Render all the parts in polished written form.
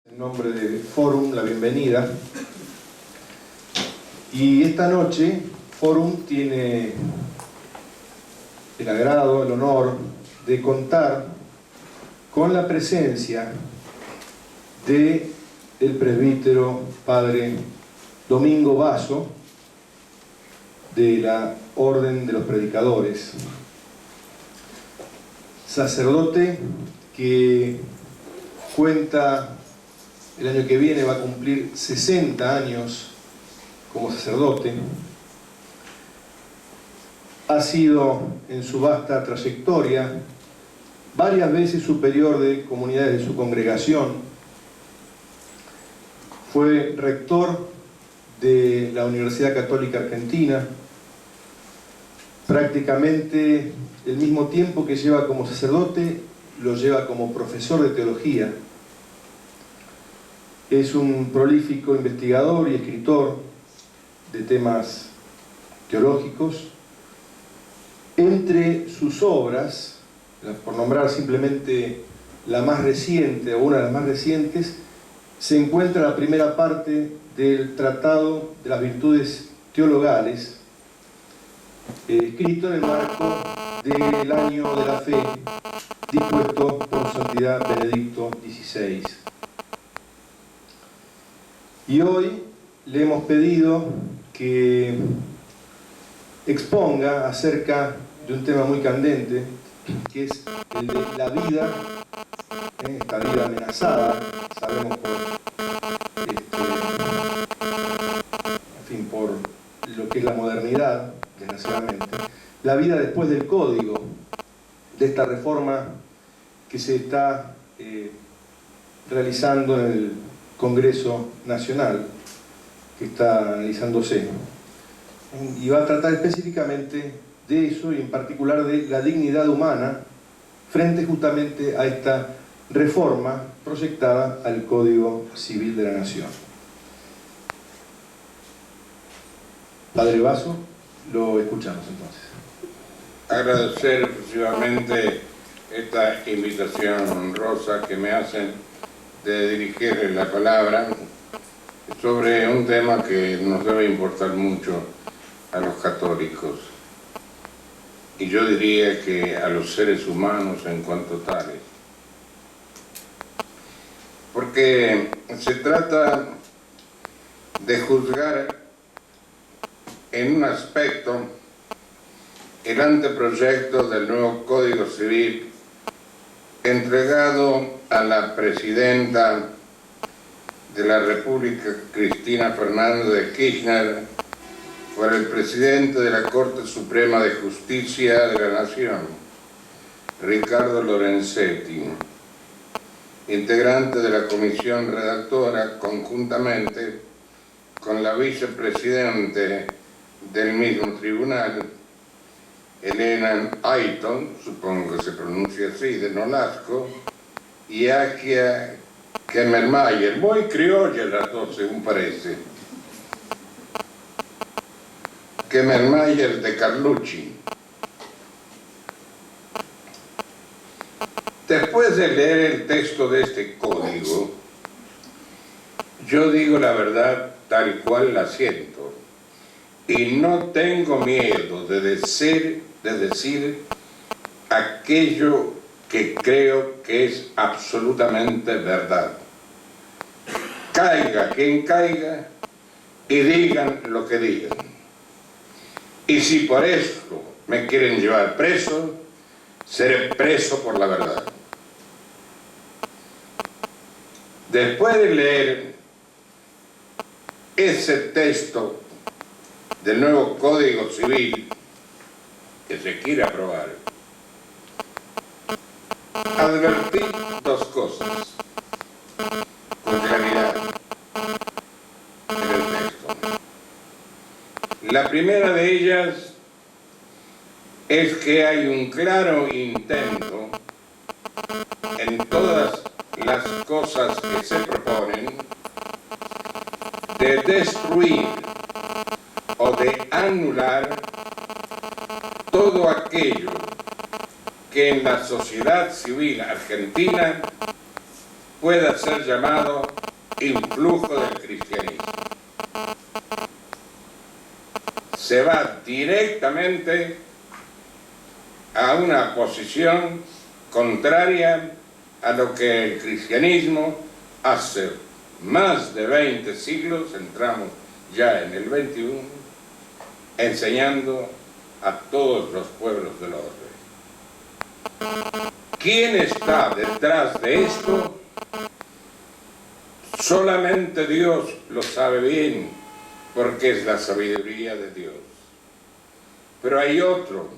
En nombre de Forum, la bienvenida. Y esta noche, Forum tiene el agrado, el honor de contar con la presencia del presbítero padre Domingo Basso, de la Orden de los Predicadores, sacerdote que cuenta, el año que viene va a cumplir 60 años como sacerdote. Ha sido en su vasta trayectoria varias veces superior de comunidades de su congregación. Fue rector de la Universidad Católica Argentina, prácticamente el mismo tiempo que lleva como sacerdote, lo lleva como profesor de teología. Es un prolífico investigador y escritor de temas teológicos. Entre sus obras, por nombrar simplemente la más reciente o una de las más recientes, se encuentra la primera parte del Tratado de las Virtudes Teologales, escrito en el marco del Año de la Fe, dispuesto por su santidad Benedicto XVI. Y hoy le hemos pedido que exponga acerca de un tema muy candente, que es el de la vida, esta vida amenazada, sabemos por lo que es la modernidad, desgraciadamente, la vida después del código, de esta reforma que se está realizando en el Congreso Nacional, que está analizándose. Y va a tratar específicamente de eso y en particular de la dignidad humana frente justamente a esta reforma proyectada al Código Civil de la Nación. Padre Basso, lo escuchamos entonces. Agradecer exclusivamente esta invitación honrosa que me hacen de dirigirles la palabra sobre un tema que nos debe importar mucho a los católicos, y yo diría que a los seres humanos en cuanto tales, porque se trata de juzgar en un aspecto el anteproyecto del nuevo Código Civil entregado a la presidenta de la República, Cristina Fernández de Kirchner, por el presidente de la Corte Suprema de Justicia de la Nación, Ricardo Lorenzetti, integrante de la comisión redactora, conjuntamente con la vicepresidente del mismo tribunal, Elena Ayton, supongo que se pronuncia así, de Nolasco, y Akia Kemmermayer, muy criolla las dos según parece, Kemmermayer de Carlucci. Después de leer el texto de este código, yo digo la verdad tal cual la siento, y no tengo miedo de decir aquello que creo que es absolutamente verdad. Caiga quien caiga y digan lo que digan. Y si por esto me quieren llevar preso, seré preso por la verdad. Después de leer ese texto del nuevo Código Civil que se quiere aprobar, advertí dos cosas con claridad en el texto. La primera de ellas es que hay un claro intento en todas las cosas que se proponen de destruir o de anular todo aquello que en la sociedad civil argentina pueda ser llamado influjo del cristianismo. Se va directamente a una posición contraria a lo que el cristianismo hace más de 20 siglos, entramos ya en el 21, enseñando a todos los pueblos del orbe. ¿Quién está detrás de esto? Solamente Dios lo sabe bien, porque es la sabiduría de Dios. Pero hay otro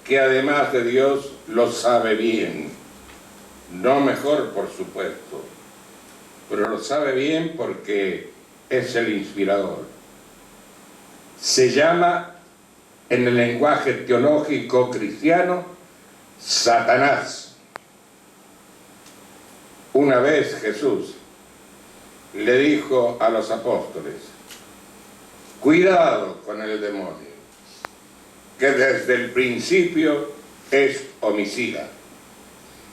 que además de Dios lo sabe bien, no mejor por supuesto, pero lo sabe bien porque es el inspirador. Se llama, en el lenguaje teológico cristiano, Satanás. Una vez Jesús le dijo a los apóstoles: cuidado con el demonio, que desde el principio es homicida.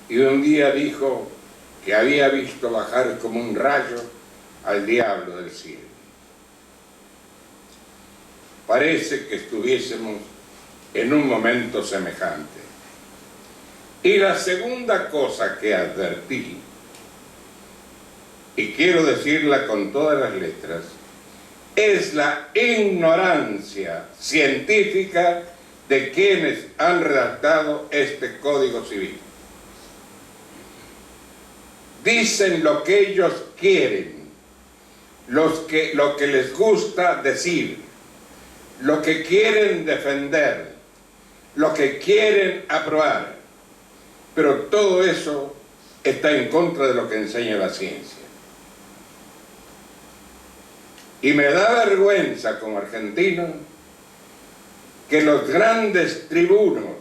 Y un día dijo que había visto bajar como un rayo al diablo del cielo. Parece que estuviésemos en un momento semejante. Y la segunda cosa que advertí, y quiero decirla con todas las letras, es la ignorancia científica de quienes han redactado este Código Civil. Dicen lo que ellos quieren, lo que les gusta decir, lo que quieren defender, lo que quieren aprobar, pero todo eso está en contra de lo que enseña la ciencia. Y me da vergüenza como argentino que los grandes tribunos,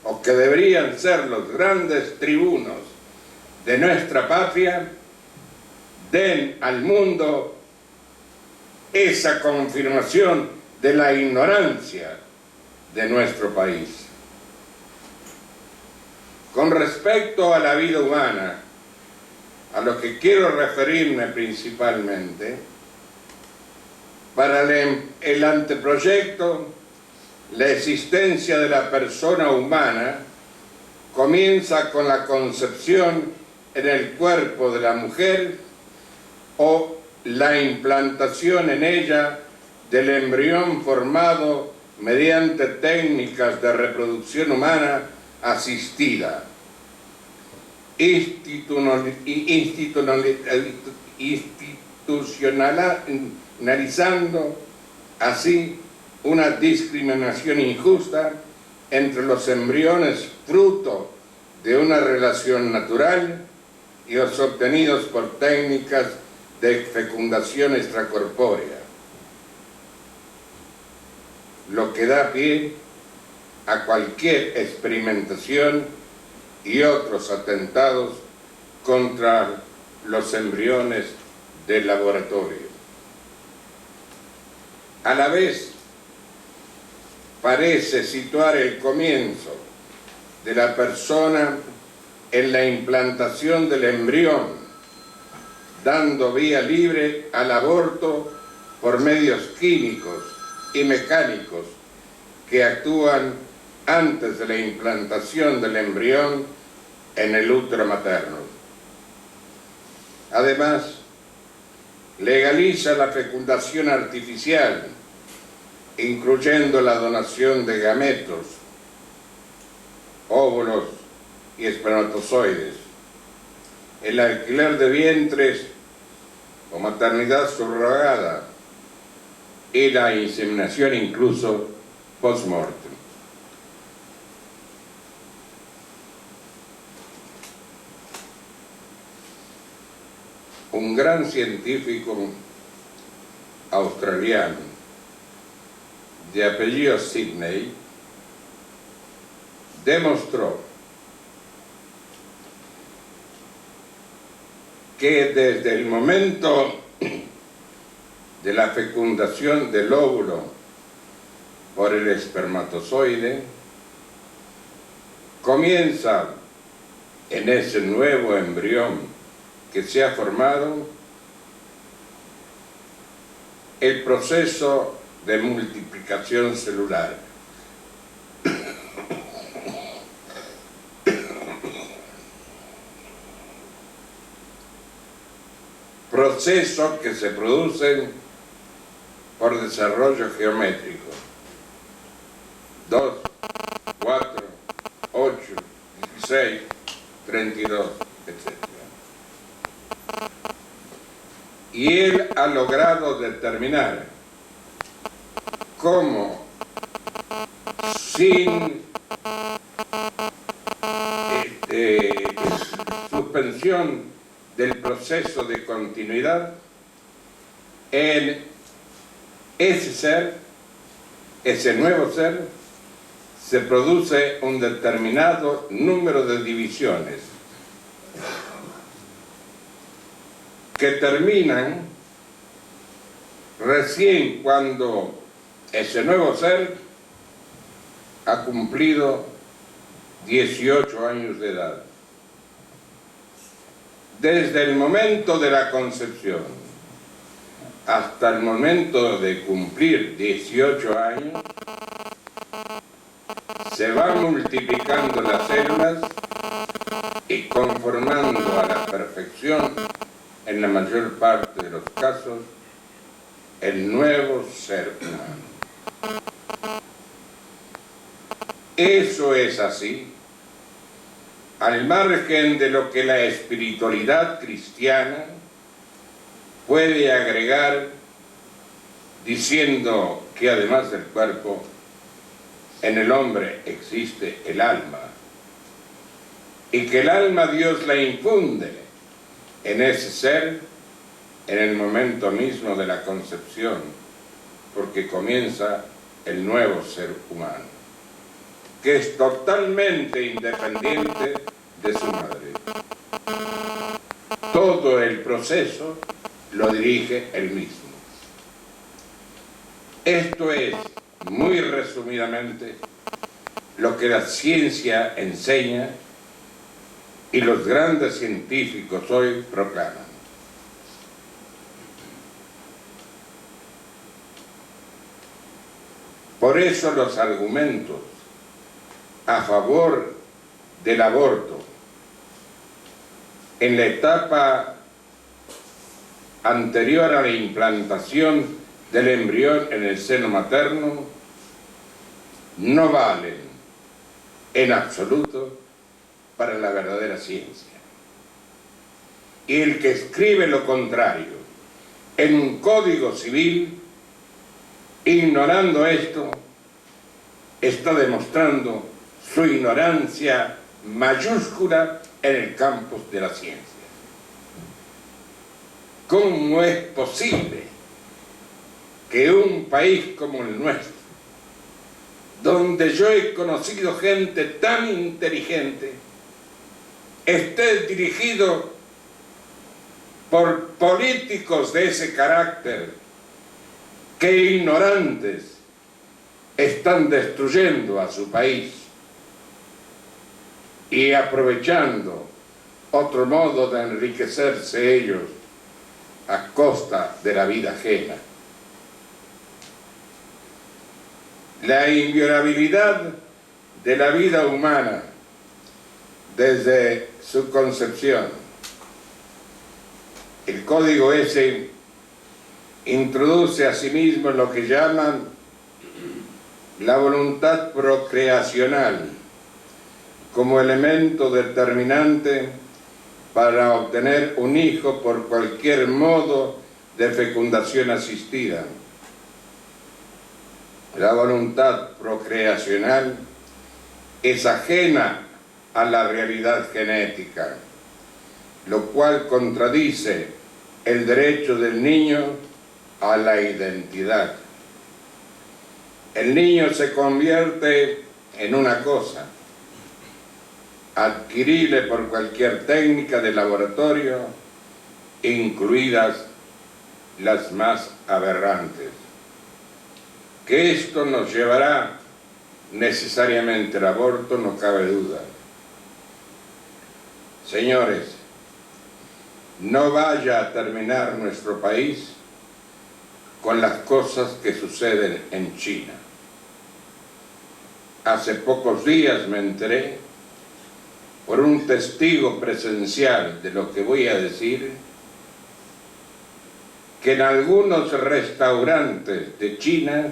o que deberían ser los grandes tribunos de nuestra patria, den al mundo esa confirmación de la ignorancia de nuestro país. Con respecto a la vida humana, a lo que quiero referirme principalmente, para el anteproyecto, la existencia de la persona humana comienza con la concepción en el cuerpo de la mujer o la implantación en ella del embrión formado mediante técnicas de reproducción humana asistida, institucionalizando así una discriminación injusta entre los embriones fruto de una relación natural y los obtenidos por técnicas de fecundación extracorpórea, lo que da pie a cualquier experimentación y otros atentados contra los embriones del laboratorio. A la vez, parece situar el comienzo de la persona en la implantación del embrión, dando vía libre al aborto por medios químicos y mecánicos que actúan antes de la implantación del embrión en el útero materno. Además, legaliza la fecundación artificial, incluyendo la donación de gametos, óvulos y espermatozoides, el alquiler de vientres o maternidad subrogada y la inseminación incluso post-mortem. Un gran científico australiano de apellido Sidney demostró que desde el momento de la fecundación del óvulo por el espermatozoide, comienza en ese nuevo embrión que se ha formado el proceso de multiplicación celular. Procesos que se producen por desarrollo geométrico. 2, 4, 8, 16, 32, etc. Y él ha logrado determinar cómo, sin suspensión del proceso de continuidad, en ese ser, ese nuevo ser, se produce un determinado número de divisiones que terminan recién cuando ese nuevo ser ha cumplido 18 años de edad. Desde el momento de la concepción hasta el momento de cumplir 18 años, se van multiplicando las células y conformando a la perfección, en la mayor parte de los casos, el nuevo ser humano. Eso es así, al margen de lo que la espiritualidad cristiana puede agregar, diciendo que además del cuerpo, en el hombre existe el alma, y que el alma Dios la infunde en ese ser en el momento mismo de la concepción, porque comienza el nuevo ser humano, que es totalmente independiente de su madre. Todo el proceso lo dirige él mismo. Esto es, muy resumidamente, lo que la ciencia enseña y los grandes científicos hoy proclaman. Por eso los argumentos a favor del aborto en la etapa anterior a la implantación del embrión en el seno materno no valen en absoluto para la verdadera ciencia. Y el que escribe lo contrario en un código civil, ignorando esto, está demostrando su ignorancia mayúscula en el campo de la ciencia. ¿Cómo es posible que un país como el nuestro, donde yo he conocido gente tan inteligente, esté dirigido por políticos de ese carácter que ignorantes están destruyendo a su país y aprovechando otro modo de enriquecerse ellos a costa de la vida ajena? La inviolabilidad de la vida humana desde su concepción. El código ese introduce asimismo lo que llaman la voluntad procreacional como elemento determinante para obtener un hijo por cualquier modo de fecundación asistida. La voluntad procreacional es ajena a la realidad genética, lo cual contradice el derecho del niño a la identidad. El niño se convierte en una cosa, adquirible por cualquier técnica de laboratorio, incluidas las más aberrantes. Que esto nos llevará necesariamente al aborto, no cabe duda. Señores, no vaya a terminar nuestro país con las cosas que suceden en China. Hace pocos días me enteré, por un testigo presencial de lo que voy a decir, que en algunos restaurantes de China,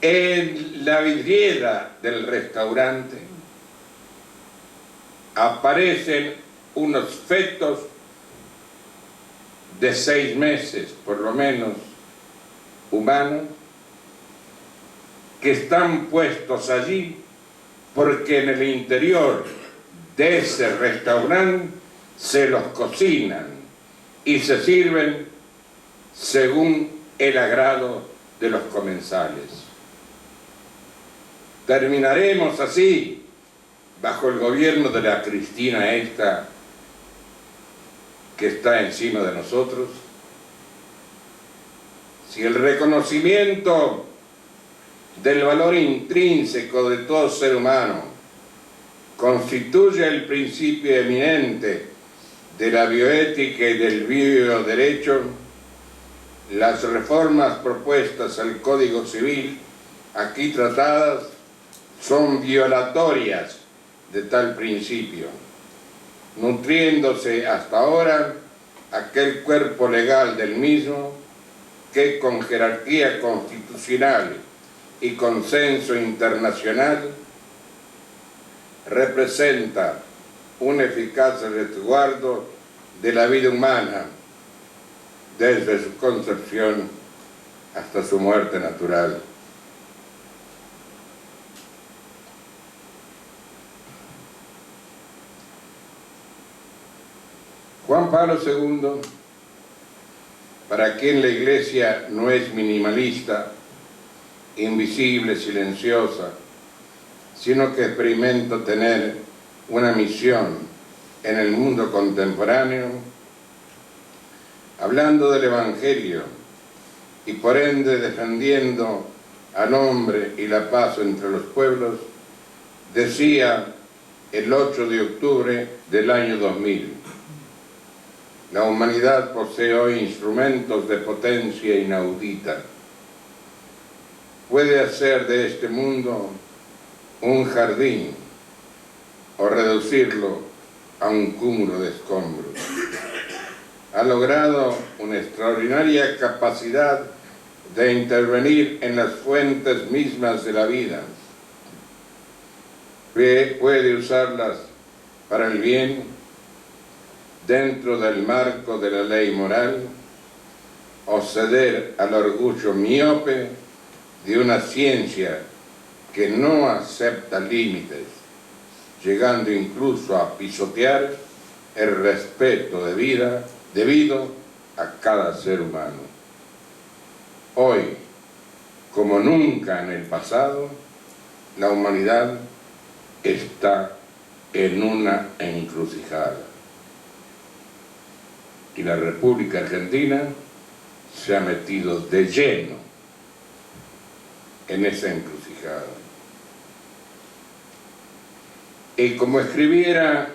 en la vidriera del restaurante, aparecen unos fetos de 6 meses, por lo menos, humanos, que están puestos allí porque en el interior de ese restaurante se los cocinan y se sirven según el agrado de los comensales. Terminaremos así, bajo el gobierno de la Cristina esta, que está encima de nosotros, si el reconocimiento del valor intrínseco de todo ser humano constituye el principio eminente de la bioética y del bioderecho, las reformas propuestas al Código Civil aquí tratadas son violatorias de tal principio, nutriéndose hasta ahora aquel cuerpo legal del mismo que con jerarquía constitucional y consenso internacional representa un eficaz resguardo de la vida humana desde su concepción hasta su muerte natural. Juan Pablo II, para quien la Iglesia no es minimalista, invisible, silenciosa, sino que experimenta tener una misión en el mundo contemporáneo, hablando del Evangelio y por ende defendiendo al hombre y la paz entre los pueblos, decía el 8 de octubre del año 2000, la humanidad posee hoy instrumentos de potencia inaudita. Puede hacer de este mundo un jardín o reducirlo a un cúmulo de escombros. Ha logrado una extraordinaria capacidad de intervenir en las fuentes mismas de la vida. Puede usarlas para el bien dentro del marco de la ley moral o ceder al orgullo miope de una ciencia que no acepta límites, llegando incluso a pisotear el respeto de vida debido a cada ser humano. Hoy, como nunca en el pasado, la humanidad está en una encrucijada. Y la República Argentina se ha metido de lleno en esa encrucijada. Y como escribiera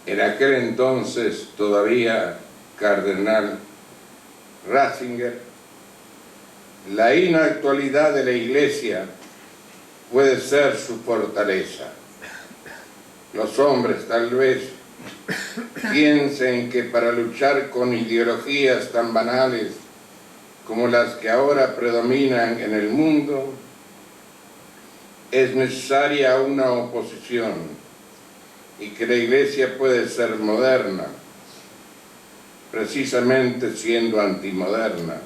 en aquel entonces todavía cardenal Ratzinger, la inactualidad de la Iglesia puede ser su fortaleza. Los hombres tal vez piensen que para luchar con ideologías tan banales como las que ahora predominan en el mundo, es necesaria una oposición y que la Iglesia puede ser moderna, precisamente siendo antimoderna,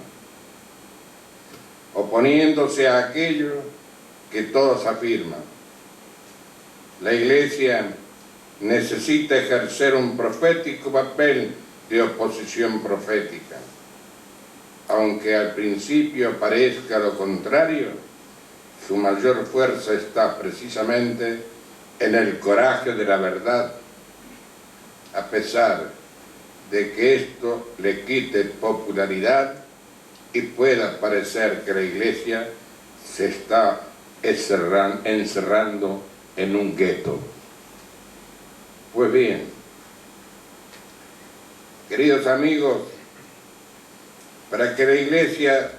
oponiéndose a aquello que todos afirman. La Iglesia necesita ejercer un profético papel de oposición profética. Aunque al principio parezca lo contrario, su mayor fuerza está precisamente en el coraje de la verdad, a pesar de que esto le quite popularidad y pueda parecer que la Iglesia se está encerrando en un gueto. Pues bien, Queridos amigos, para que la Iglesia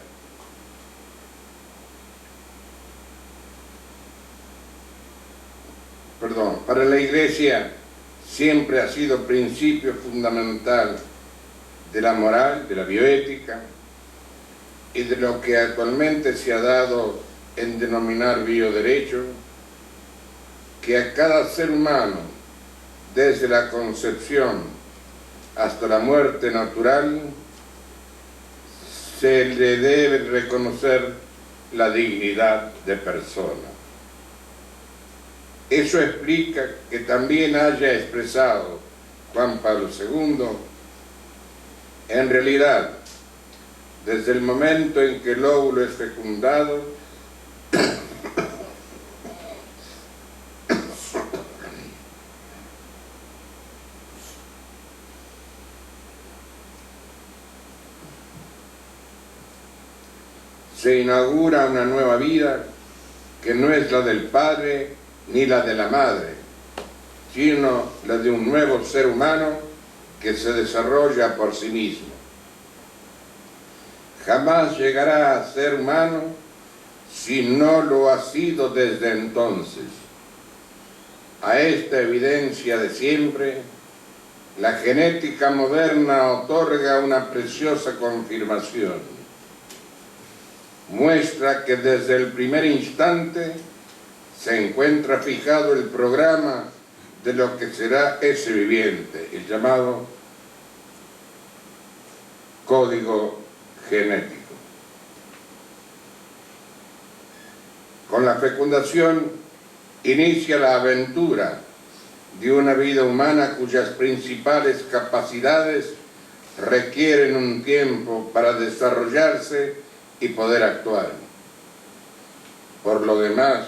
para la Iglesia siempre ha sido principio fundamental de la moral, de la bioética y de lo que actualmente se ha dado en denominar bioderecho, que a cada ser humano, desde la concepción hasta la muerte natural, se le debe reconocer la dignidad de persona. Eso explica que también haya expresado Juan Pablo II, en realidad, desde el momento en que el óvulo es fecundado, se inaugura una nueva vida que no es la del padre ni la de la madre, sino la de un nuevo ser humano que se desarrolla por sí mismo. Jamás llegará a ser humano si no lo ha sido desde entonces. A esta evidencia de siempre, la genética moderna otorga una preciosa confirmación. Muestra que desde el primer instante se encuentra fijado el programa de lo que será ese viviente, el llamado código genético. Con la fecundación inicia la aventura de una vida humana cuyas principales capacidades requieren un tiempo para desarrollarse y poder actuar. Por lo demás,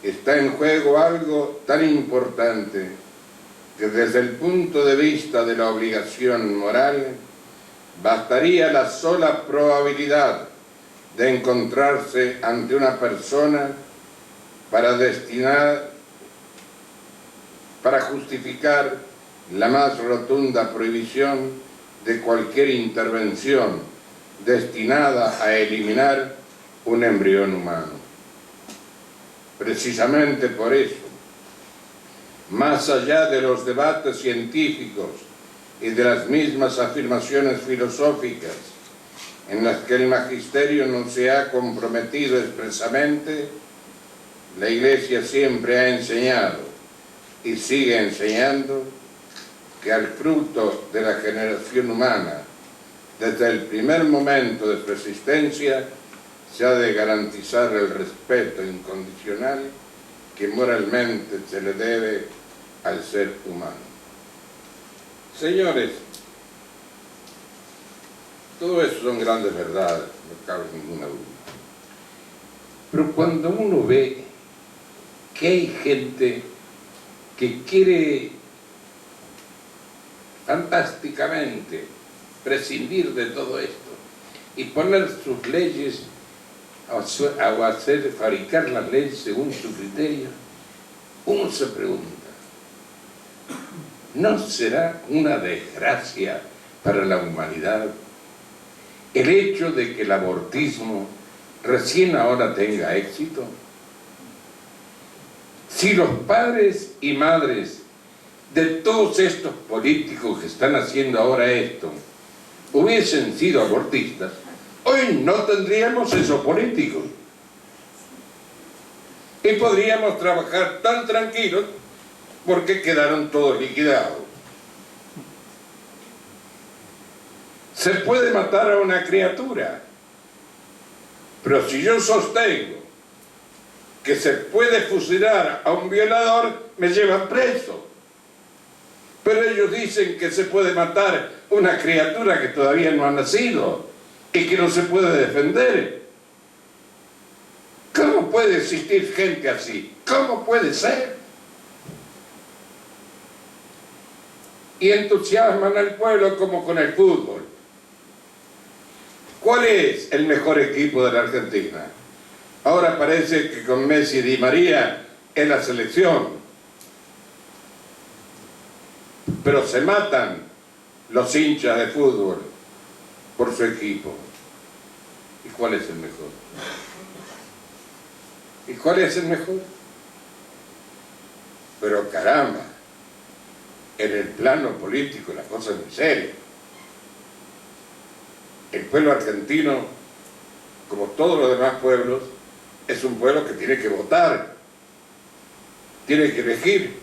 está en juego algo tan importante que desde el punto de vista de la obligación moral, bastaría la sola probabilidad de encontrarse ante una persona para justificar la más rotunda prohibición de cualquier intervención destinada a eliminar un embrión humano. Precisamente por eso, más allá de los debates científicos y de las mismas afirmaciones filosóficas en las que el magisterio no se ha comprometido expresamente, la Iglesia siempre ha enseñado y sigue enseñando que al fruto de la generación humana, desde el primer momento de su existencia, se ha de garantizar el respeto incondicional que moralmente se le debe al ser humano. Señores, todo eso son grandes verdades, no cabe ninguna duda. Pero cuando uno ve que hay gente que quiere fantásticamente prescindir de todo esto y poner sus leyes o hacer fabricar las leyes según su criterio, uno se pregunta, ¿no será una desgracia para la humanidad el hecho de que el abortismo recién ahora tenga éxito? Si los padres y madres de todos estos políticos que están haciendo ahora esto hubiesen sido abortistas, hoy no tendríamos esos políticos y podríamos trabajar tan tranquilos porque quedaron todos liquidados. Se puede matar a una criatura, pero si yo sostengo que se puede fusilar a un violador, me llevan preso. Pero ellos dicen que se puede matar una criatura que todavía no ha nacido y que no se puede defender. ¿Cómo puede existir gente así? ¿Cómo puede ser? Y entusiasman al pueblo como con el fútbol. ¿Cuál es el mejor equipo de la Argentina? Ahora parece que con Messi y Di María es la selección. Pero se matan los hinchas de fútbol por su equipo. ¿Y cuál es el mejor? ¿Y cuál es el mejor? Pero caramba, en el plano político la cosa es muy seria. El pueblo argentino, como todos los demás pueblos, es un pueblo que tiene que votar, tiene que elegir.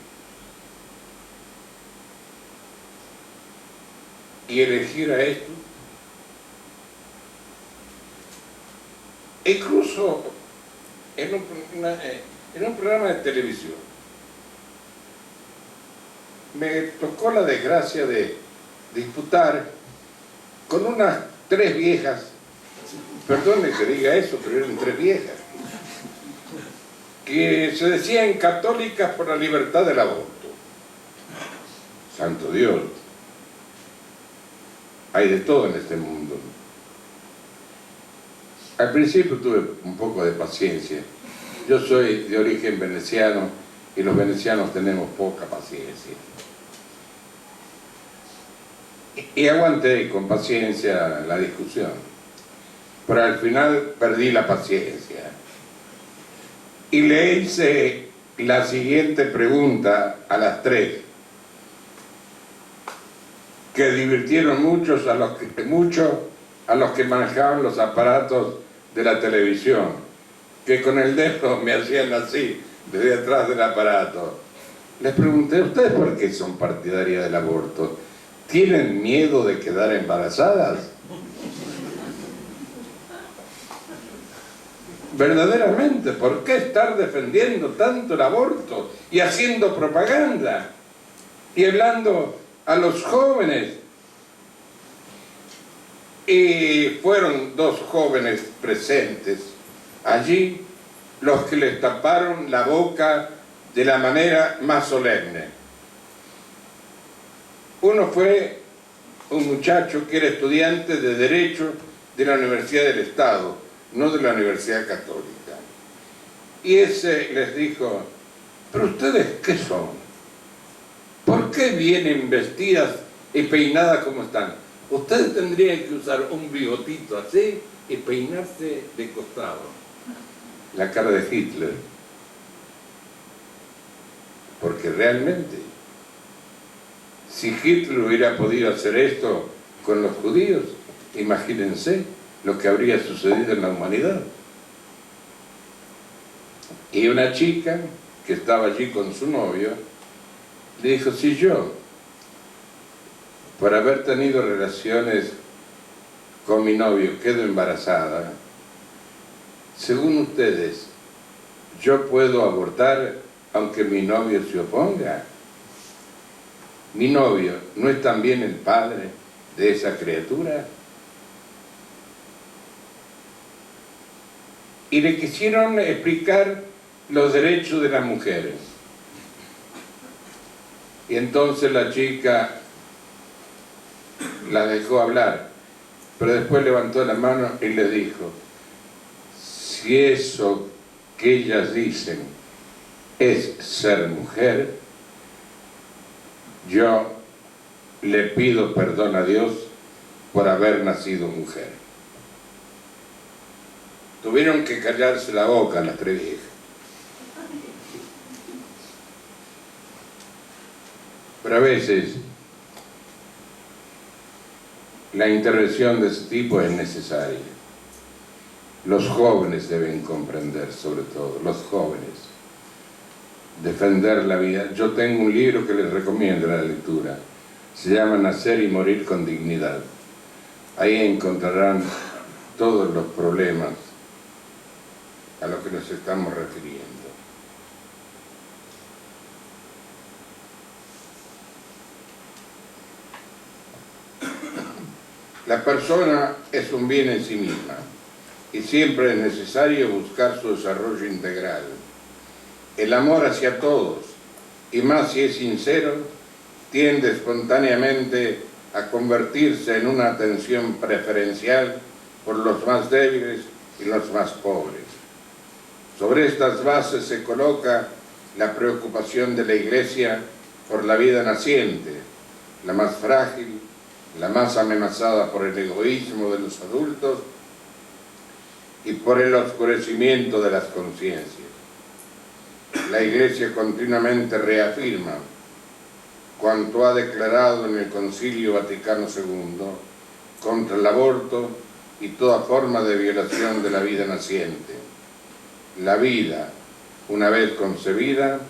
Y elegir a esto. Incluso en un programa de televisión me tocó la desgracia de disputar con unas 3 viejas, perdone que diga eso, pero eran 3 viejas, que se decían católicas por la libertad del aborto. Santo Dios, hay de todo en este mundo. Al principio tuve un poco de paciencia. Yo soy de origen veneciano y los venecianos tenemos poca paciencia. Y aguanté con paciencia la discusión, pero al final perdí la paciencia. Y le hice la siguiente pregunta a las 3, que divirtieron mucho a los que manejaban los aparatos de la televisión, que con el dedo me hacían así, desde atrás del aparato. Les pregunté, ¿ustedes por qué son partidarias del aborto? ¿Tienen miedo de quedar embarazadas? Verdaderamente, ¿por qué estar defendiendo tanto el aborto y haciendo propaganda y hablando a los jóvenes? Y fueron 2 jóvenes presentes allí los que les taparon la boca de la manera más solemne. Uno fue un muchacho que era estudiante de Derecho de la Universidad del Estado, no de la Universidad Católica. Y ese les dijo, ¿pero ustedes qué son? ¿Por qué vienen vestidas y peinadas como están? Ustedes tendrían que usar un bigotito así y peinarse de costado. La cara de Hitler. Porque realmente, si Hitler hubiera podido hacer esto con los judíos, imagínense lo que habría sucedido en la humanidad. Y una chica que estaba allí con su novio le dijo, si yo, por haber tenido relaciones con mi novio, quedo embarazada, según ustedes, ¿yo puedo abortar aunque mi novio se oponga? ¿Mi novio no es también el padre de esa criatura? Y le quisieron explicar los derechos de las mujeres. Y entonces la chica la dejó hablar, pero después levantó la mano y le dijo, si eso que ellas dicen es ser mujer, yo le pido perdón a Dios por haber nacido mujer. Tuvieron que callarse la boca las 3 viejas. Pero a veces la intervención de ese tipo es necesaria. Los jóvenes deben comprender, sobre todo, los jóvenes, defender la vida. Yo tengo un libro que les recomiendo la lectura, se llama Nacer y morir con dignidad. Ahí encontrarán todos los problemas a los que nos estamos refiriendo. La persona es un bien en sí misma y siempre es necesario buscar su desarrollo integral. El amor hacia todos, y más si es sincero, tiende espontáneamente a convertirse en una atención preferencial por los más débiles y los más pobres. Sobre estas bases se coloca la preocupación de la Iglesia por la vida naciente, la más frágil la más amenazada por el egoísmo de los adultos y por el oscurecimiento de las conciencias. La Iglesia continuamente reafirma cuanto ha declarado en el Concilio Vaticano II contra el aborto y toda forma de violación de la vida naciente. La vida, una vez concebida,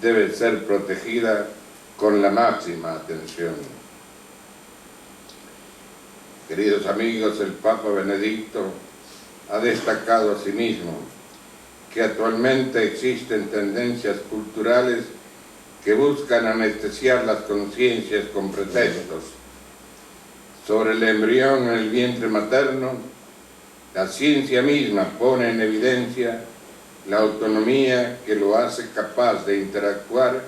debe ser protegida con la máxima atención. Queridos amigos, el Papa Benedicto ha destacado asimismo que actualmente existen tendencias culturales que buscan anestesiar las conciencias con pretextos. Sobre el embrión en el vientre materno, la ciencia misma pone en evidencia la autonomía que lo hace capaz de interactuar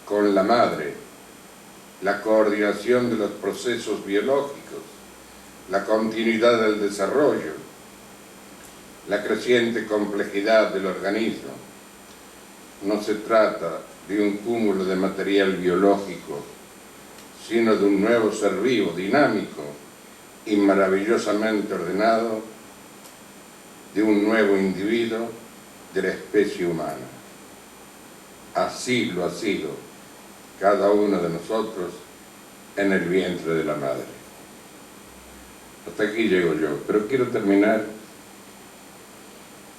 con la madre, la coordinación de los procesos biológicos, la continuidad del desarrollo, la creciente complejidad del organismo. No se trata de un cúmulo de material biológico, sino de un nuevo ser vivo, dinámico y maravillosamente ordenado, de un nuevo individuo de la especie humana. Así lo ha sido cada uno de nosotros en el vientre de la madre. Hasta aquí llego yo, pero quiero terminar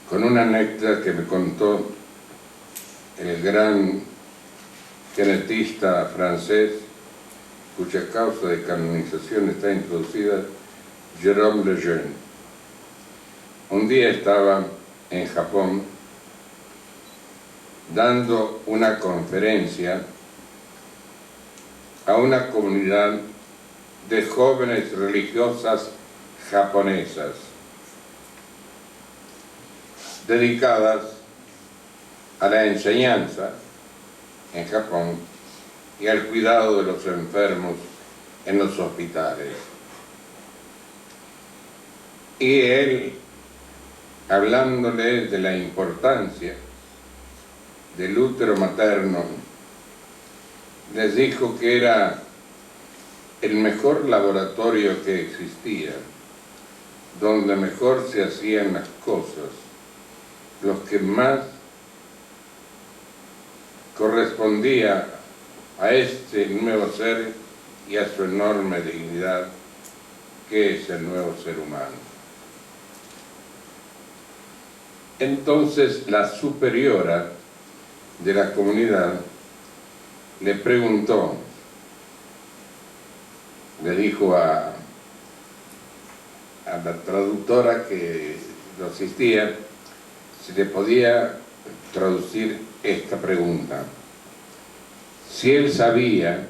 con una anécdota que me contó el gran genetista francés, cuya causa de canonización está introducida, Jérôme Lejeune. Un día estaba en Japón dando una conferencia a una comunidad de jóvenes religiosas japonesas dedicadas a la enseñanza en Japón y al cuidado de los enfermos en los hospitales. Y él, hablándoles de la importancia del útero materno, les dijo que era el mejor laboratorio que existía, donde mejor se hacían las cosas, los que más correspondía a este nuevo ser y a su enorme dignidad, que es el nuevo ser humano. Entonces la superiora de la comunidad le preguntó, le dijo a la traductora que lo asistía, si le podía traducir esta pregunta. Si él sabía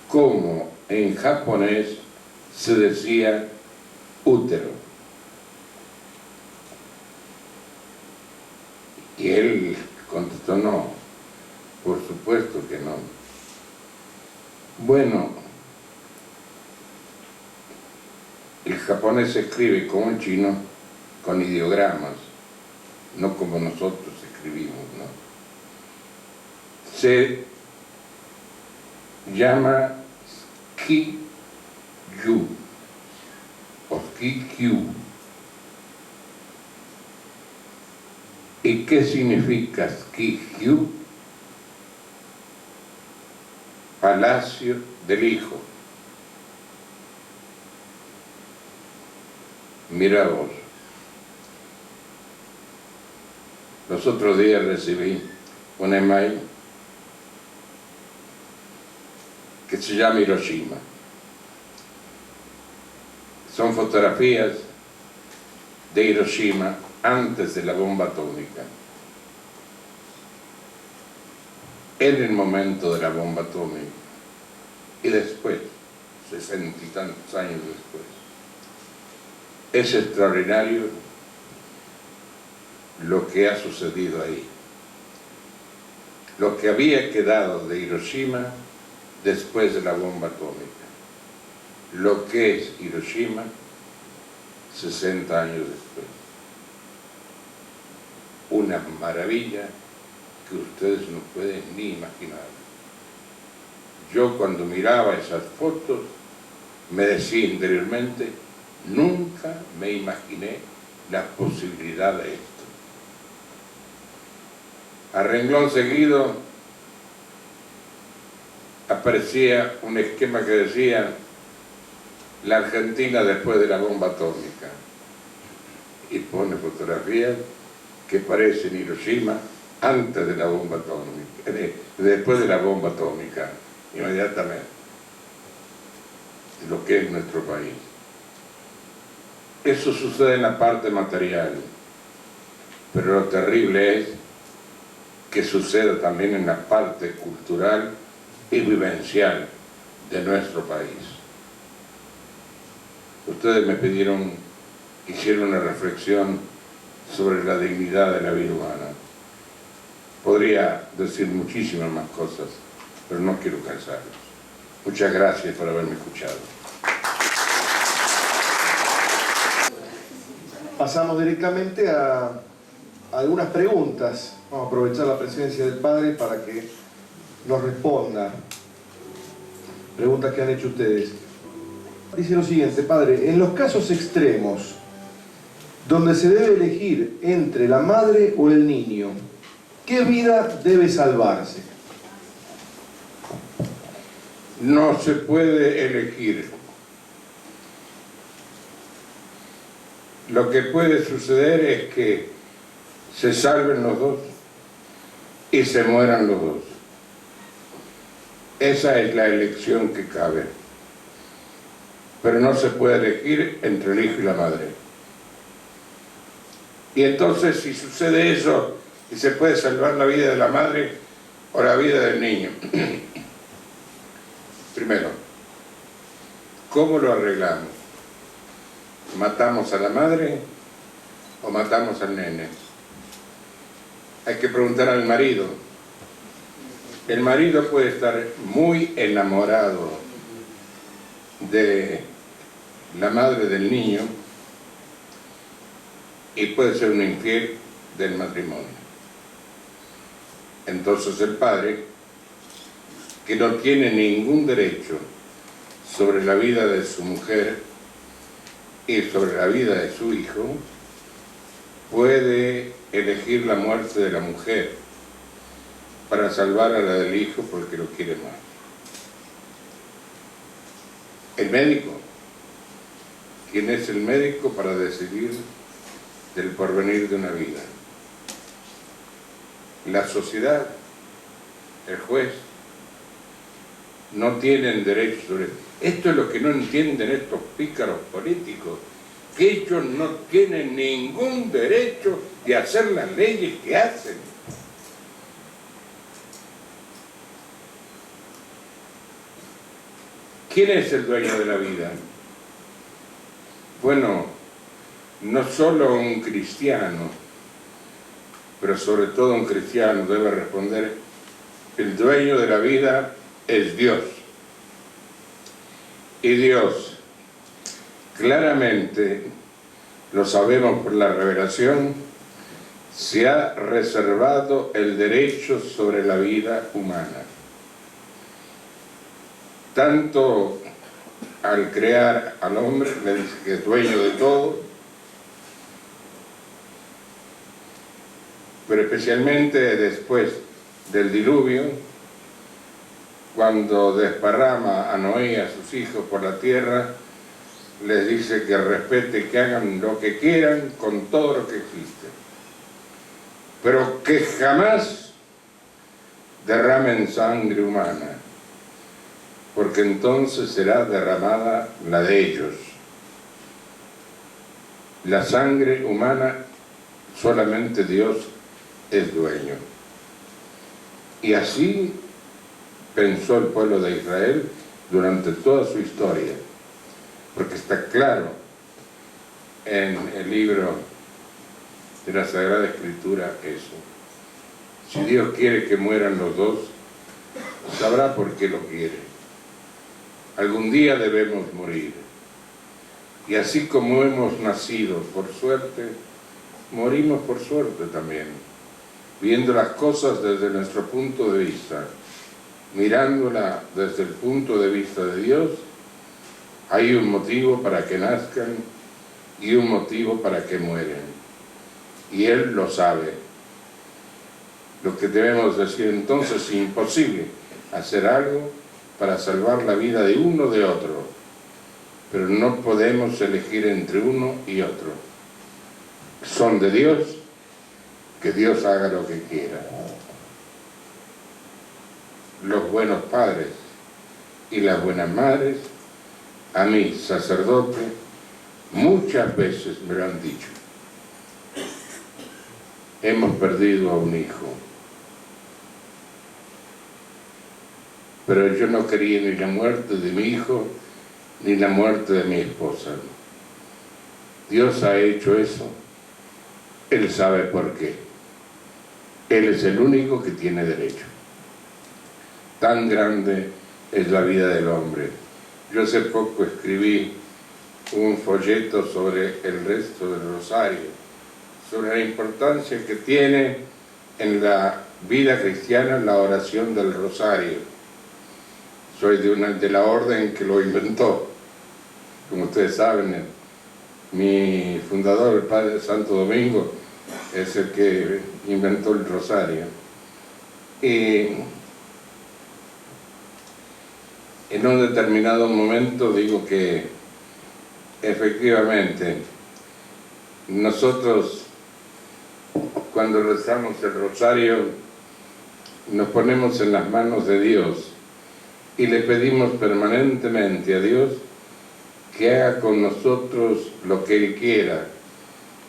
cómo en japonés se decía útero. Y él contestó, no, por supuesto que no. Bueno, el japonés se escribe como el chino, con ideogramas, no como nosotros escribimos, ¿no? Se llama Skikyu o Skikyu. ¿Y qué significa Skikyu? Palacio del Hijo. Mira vos. Los otros días recibí un email que se llama Hiroshima. Son fotografías de Hiroshima antes de la bomba atómica. En el momento de la bomba atómica y después, 60 y tantos años después. Es extraordinario lo que ha sucedido ahí. Lo que había quedado de Hiroshima después de la bomba atómica. Lo que es Hiroshima 60 años después. Una maravilla que ustedes no pueden ni imaginar. Yo cuando miraba esas fotos me decía interiormente, nunca me imaginé la posibilidad de esto. A renglón seguido aparecía un esquema que decía la Argentina después de la bomba atómica, y pone fotografías que parecen Hiroshima antes de la bomba atómica, después de la bomba atómica, inmediatamente, lo que es nuestro país. Eso sucede en la parte material, pero lo terrible es que suceda también en la parte cultural y vivencial de nuestro país. Ustedes me pidieron, hicieron una reflexión sobre la dignidad de la vida humana. Podría decir muchísimas más cosas, pero no quiero cansarlos. Muchas gracias por haberme escuchado. Pasamos directamente a algunas preguntas. Vamos a aprovechar la presencia del Padre para que nos responda. Preguntas que han hecho ustedes. Dice lo siguiente, Padre, en los casos extremos, donde se debe elegir entre la madre o el niño, ¿qué vida debe salvarse? No se puede elegir. Lo que puede suceder es que se salven los dos y se mueran los dos. Esa es la elección que cabe. Pero no se puede elegir entre el hijo y la madre. Y entonces, si sucede eso, y se puede salvar la vida de la madre o la vida del niño. Primero, ¿cómo lo arreglamos? ¿Matamos a la madre o matamos al nene? Hay que preguntar al marido. El marido puede estar muy enamorado de la madre del niño y puede ser un infiel del matrimonio. Entonces el padre, que no tiene ningún derecho sobre la vida de su mujer y sobre la vida de su hijo, puede elegir la muerte de la mujer para salvar a la del hijo porque lo quiere más. El médico, ¿quién es el médico para decidir del porvenir de una vida? La sociedad, el juez, no tienen derecho sobre esto. Esto es lo que no entienden estos pícaros políticos, que ellos no tienen ningún derecho de hacer las leyes que hacen. ¿Quién es el dueño de la vida? Bueno, no solo un cristiano, pero sobre todo un cristiano debe responder, el dueño de la vida es Dios. Y Dios, claramente, lo sabemos por la revelación, se ha reservado el derecho sobre la vida humana. Tanto al crear al hombre, le dice que es dueño de todo, pero especialmente después del diluvio, cuando desparrama a Noé y a sus hijos por la tierra, les dice que respete, que hagan lo que quieran con todo lo que existe, pero que jamás derramen sangre humana, porque entonces será derramada la de ellos. La sangre humana solamente Dios es dueño. Y así pensó el pueblo de Israel durante toda su historia, porque está claro en el libro de la Sagrada Escritura eso. Si Dios quiere que mueran los dos, sabrá por qué lo quiere. Algún día debemos morir. Y así como hemos nacido por suerte, morimos por suerte también, viendo las cosas desde nuestro punto de vista, mirándola desde el punto de vista de Dios, Hay un motivo para que nazcan y un motivo para que mueren. Y Él lo sabe. Lo que debemos decir entonces es imposible hacer algo para salvar la vida de uno o de otro, pero no podemos elegir entre uno y otro. Son de Dios, que Dios haga lo que quiera. Los buenos padres y las buenas madres, a mí, sacerdote, muchas veces me lo han dicho. Hemos perdido a un hijo, pero yo no quería ni la muerte de mi hijo ni la muerte de mi esposa. Dios ha hecho eso, Él sabe por qué. Él es el único que tiene derecho. Tan grande es la vida del hombre. Yo hace poco escribí un folleto sobre el resto del rosario, sobre la importancia que tiene en la vida cristiana la oración del rosario. Soy de la orden que lo inventó. Como ustedes saben, mi fundador, el Padre Santo Domingo, es el que inventó el rosario. Y en un determinado momento digo que efectivamente nosotros, cuando rezamos el rosario, nos ponemos en las manos de Dios y le pedimos permanentemente a Dios que haga con nosotros lo que Él quiera,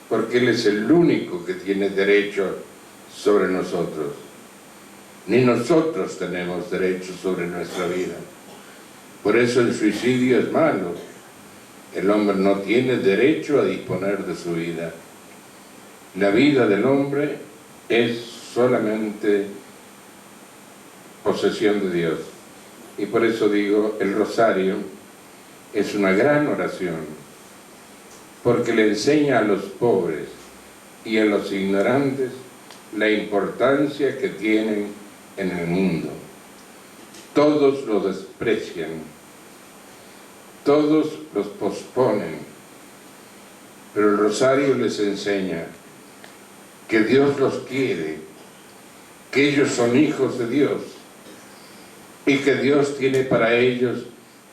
porque Él es el único que tiene derecho sobre nosotros. Ni nosotros tenemos derecho sobre nuestra vida. Por eso el suicidio es malo. El hombre no tiene derecho a disponer de su vida. La vida del hombre es solamente posesión de Dios. Y por eso digo, el rosario es una gran oración, porque le enseña a los pobres y a los ignorantes la importancia que tienen en el mundo. Todos lo desprecian, todos los posponen, pero el rosario les enseña que Dios los quiere, que ellos son hijos de Dios y que Dios tiene para ellos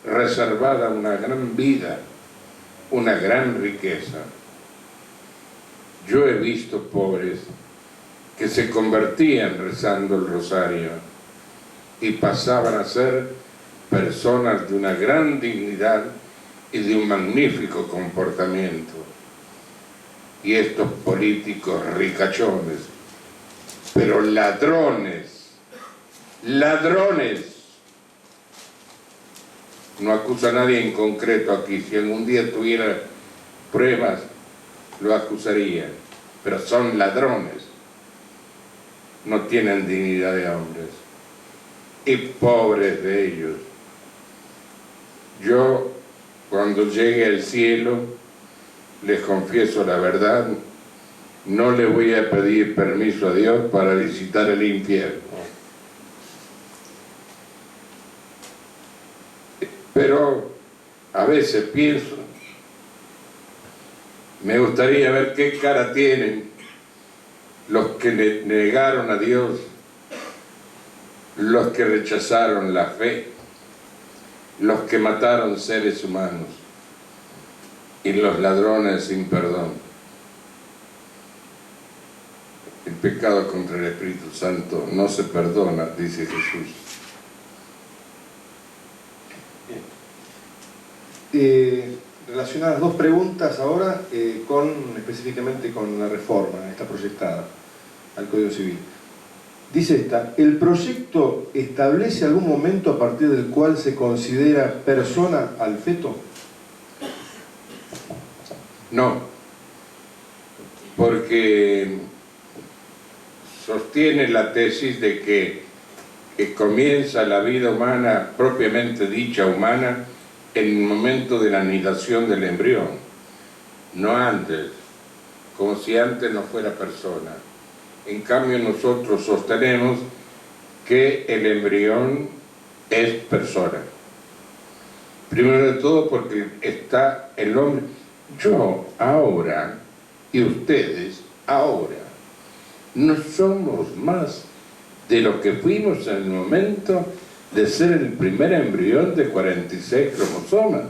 reservada una gran vida, una gran riqueza. Yo he visto pobres que se convertían rezando el rosario y pasaban a ser personas de una gran dignidad y de un magnífico comportamiento. Y estos políticos ricachones, pero ladrones, no acusa a nadie en concreto aquí. Si algún día tuviera pruebas, lo acusaría. Pero son ladrones. No tienen dignidad de hombres. Y pobres de ellos. Yo, cuando llegue al cielo, les confieso la verdad, no le voy a pedir permiso a Dios para visitar el infierno. Pero a veces pienso, me gustaría ver qué cara tienen los que le negaron a Dios, los que rechazaron la fe, los que mataron seres humanos y los ladrones sin perdón. El pecado contra el Espíritu Santo no se perdona, dice Jesús. Relacionadas dos preguntas ahora específicamente con la reforma, esta proyectada al Código Civil. Dice esta: ¿el proyecto establece algún momento a partir del cual se considera persona al feto? No, porque sostiene la tesis de que comienza la vida humana, propiamente dicha humana, en el momento de la anidación del embrión, no antes, como si antes no fuera persona. En cambio nosotros sostenemos que el embrión es persona, Primero de todo porque está el hombre. Yo ahora y ustedes ahora no somos más de lo que fuimos en el momento de ser el primer embrión de 46 cromosomas.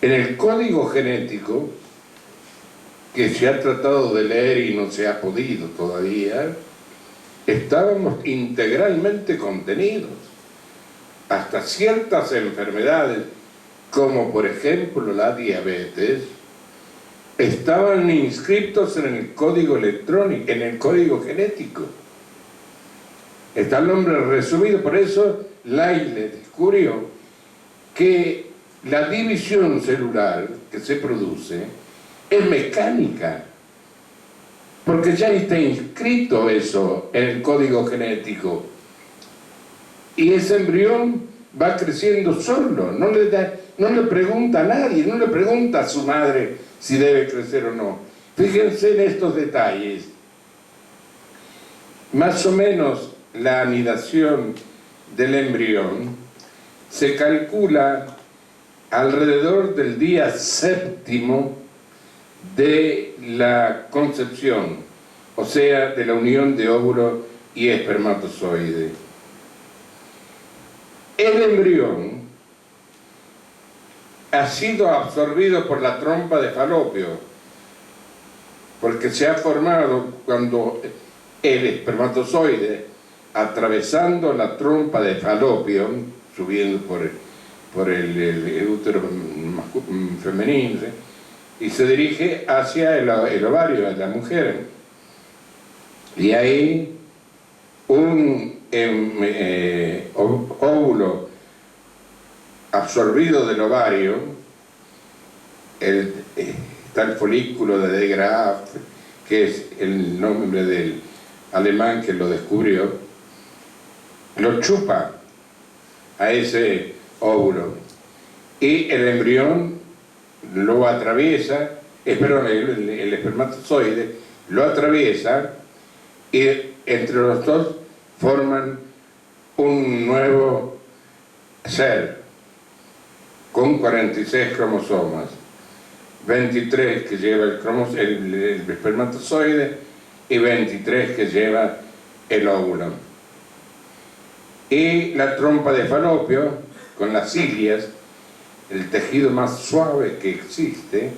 En el código genético, que se ha tratado de leer y no se ha podido todavía, estábamos integralmente contenidos. Hasta ciertas enfermedades, como por ejemplo la diabetes, estaban inscritos en el código electrónico, en el código genético. Está el nombre resumido, por eso Laile descubrió que la división celular que se produce es mecánica, porque ya está inscrito eso en el código genético. Y ese embrión va creciendo solo, no le pregunta a nadie, no le pregunta a su madre si debe crecer o no. Fíjense en estos detalles. Más o menos la anidación del embrión se calcula alrededor del día 7º de la concepción, o sea, de la unión de óvulo y espermatozoide. El embrión ha sido absorbido por la trompa de Falopio, porque se ha formado cuando el espermatozoide, atravesando la trompa de Falopio, subiendo por el útero femenino, ¿sí?, y se dirige hacia el ovario de la mujer. Y ahí un óvulo absorbido del ovario, está el folículo de De Graaf, que es el nombre del alemán que lo descubrió, lo chupa a ese óvulo y el embrión lo atraviesa, el espermatozoide lo atraviesa y entre los dos forman un nuevo ser con 46 cromosomas, 23 que lleva el espermatozoide y 23 que lleva el óvulo. Y la trompa de Falopio, con las cilias, el tejido más suave que existe,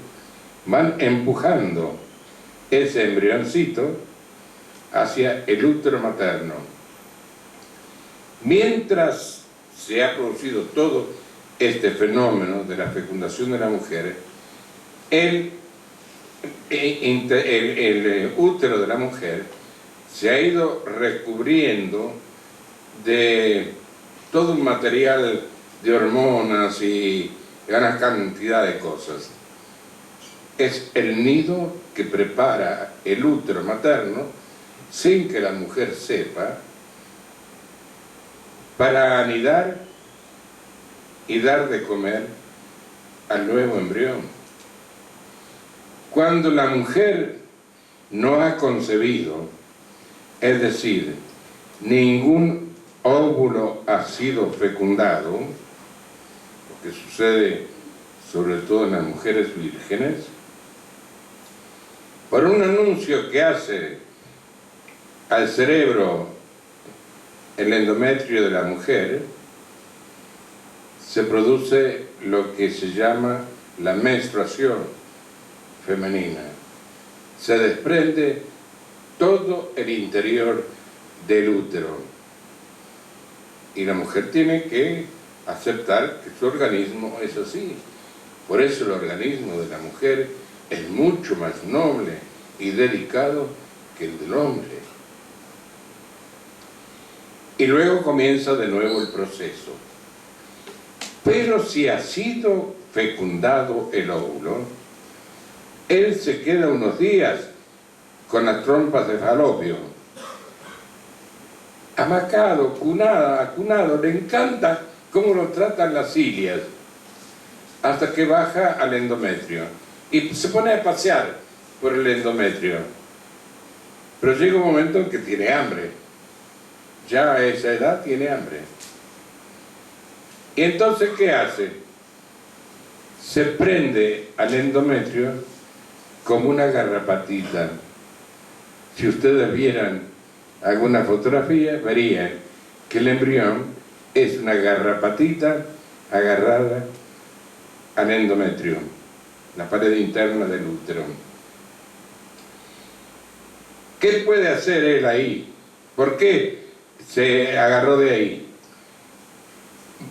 van empujando ese embrioncito hacia el útero materno. Mientras se ha producido todo este fenómeno de la fecundación de la mujer, el útero de la mujer se ha ido recubriendo de todo un material de hormonas y gran cantidad de cosas. Es el nido que prepara el útero materno, sin que la mujer sepa, para anidar y dar de comer al nuevo embrión. Cuando la mujer no ha concebido, es decir, ningún óvulo ha sido fecundado, lo que sucede sobre todo en las mujeres vírgenes, por un anuncio que hace al cerebro el endometrio de la mujer, se produce lo que se llama la menstruación femenina. Se desprende todo el interior del útero y la mujer tiene que aceptar que su organismo es así. Por eso el organismo de la mujer es mucho más noble y delicado que el del hombre. Y luego comienza de nuevo el proceso. Pero si ha sido fecundado el óvulo, él se queda unos días con las trompas de Falopio, amacado, acunado, le encanta cómo lo tratan las cilias, hasta que baja al endometrio y se pone a pasear por el endometrio. Pero llega un momento en que tiene hambre, ya a esa edad tiene hambre. Y entonces, ¿qué hace? Se prende al endometrio como una garrapatita. Si ustedes vieran alguna fotografía, verían que el embrión es una garrapatita agarrada al endometrio, la pared interna del útero. ¿Qué puede hacer él ahí? ¿Por qué se agarró de ahí?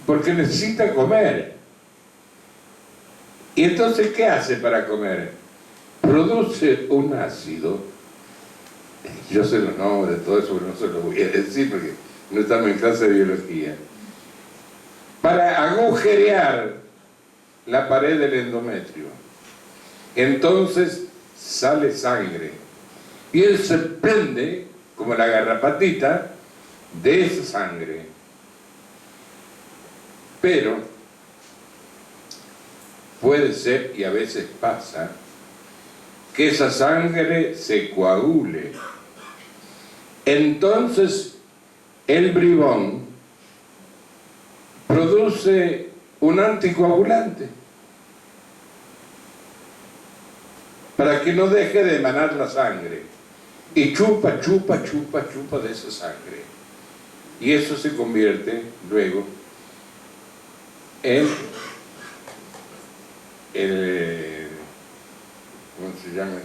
Porque necesita comer. ¿Y entonces qué hace para comer? Produce un ácido. Yo sé los nombres de todo eso, pero no se los voy a decir porque no estamos en clase de biología. Para agujerear la pared del endometrio. Entonces sale sangre. Y él se prende, como la garrapatita, de esa sangre. Pero puede ser, y a veces pasa, que esa sangre se coagule. Entonces el bribón produce un anticoagulante para que no deje de emanar la sangre y chupa de esa sangre, y eso se convierte luego en el, ¿cómo se llama?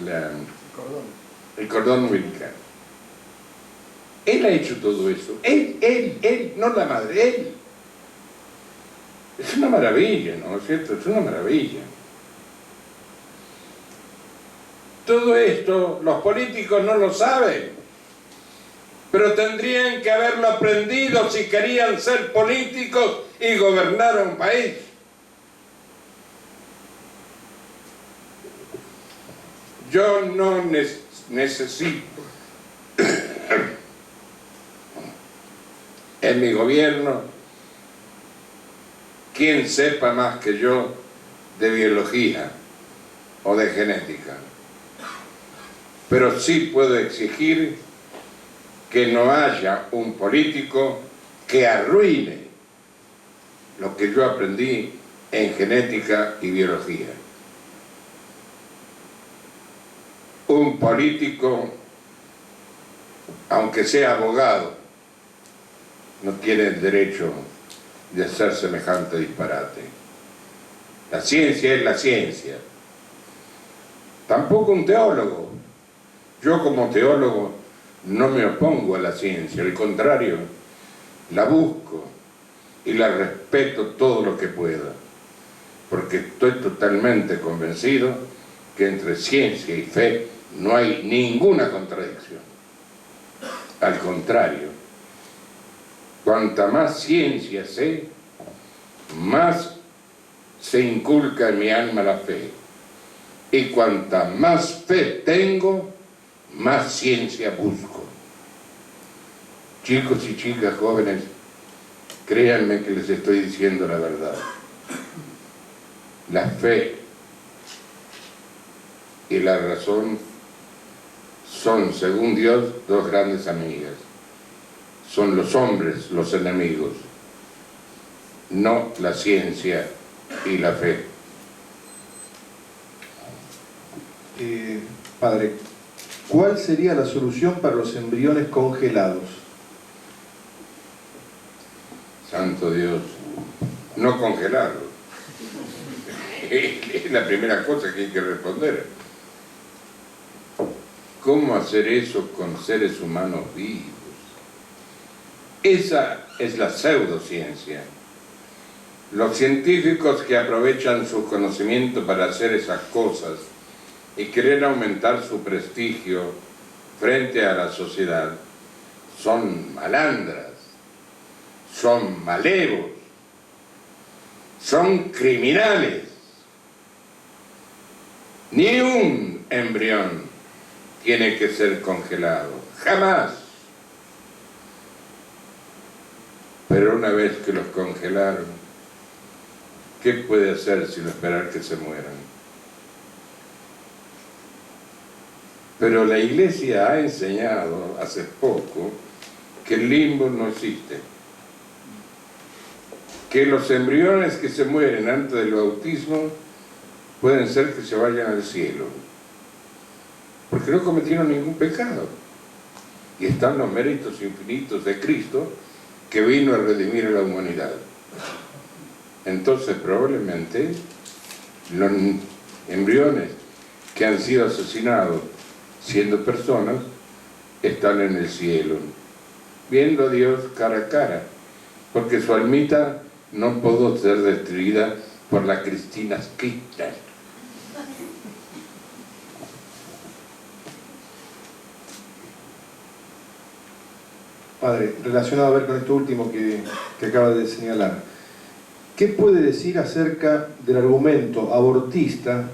El cordón umbilical. Él ha hecho todo eso. Él, no la madre, él. Es una maravilla, ¿no es cierto? Es una maravilla. Todo esto los políticos no lo saben, pero tendrían que haberlo aprendido si querían ser políticos y gobernar un país. Yo no necesito en mi gobierno quien sepa más que yo de biología o de genética. Pero sí puedo exigir que no haya un político que arruine lo que yo aprendí en genética y biología. Un político, aunque sea abogado, no tiene el derecho de hacer semejante disparate. La ciencia es la ciencia. Tampoco un teólogo. Yo como teólogo no me opongo a la ciencia, al contrario, la busco y la respeto todo lo que pueda, porque estoy totalmente convencido que entre ciencia y fe no hay ninguna contradicción. Al contrario, cuanta más ciencia sé, más se inculca en mi alma la fe. Y cuanta más fe tengo, más ciencia busco. Chicos y chicas jóvenes, créanme que les estoy diciendo la verdad. La fe y la razón son, según Dios, dos grandes amigas. Son los hombres los enemigos, no la ciencia y la fe. Padre, ¿cuál sería la solución para los embriones congelados? Santo Dios, no congelarlos. Es la primera cosa que hay que responder. ¿Cómo hacer eso con seres humanos vivos? Esa es la pseudociencia. Los científicos que aprovechan su conocimiento para hacer esas cosas y quieren aumentar su prestigio frente a la sociedad son malandras, son malevos, son criminales. Ni un embrión tiene que ser congelado, jamás. Pero una vez que los congelaron, ¿qué puede hacer sino esperar que se mueran? Pero la Iglesia ha enseñado hace poco que el limbo no existe, que los embriones que se mueren antes del bautismo pueden ser que se vayan al cielo, porque no cometieron ningún pecado. Y están los méritos infinitos de Cristo, que vino a redimir a la humanidad. Entonces probablemente los embriones que han sido asesinados siendo personas están en el cielo, viendo a Dios cara a cara, porque su almita no pudo ser destruida por las cristinas quistas. Padre, relacionado a ver con esto último que acaba de señalar, ¿qué puede decir acerca del argumento abortista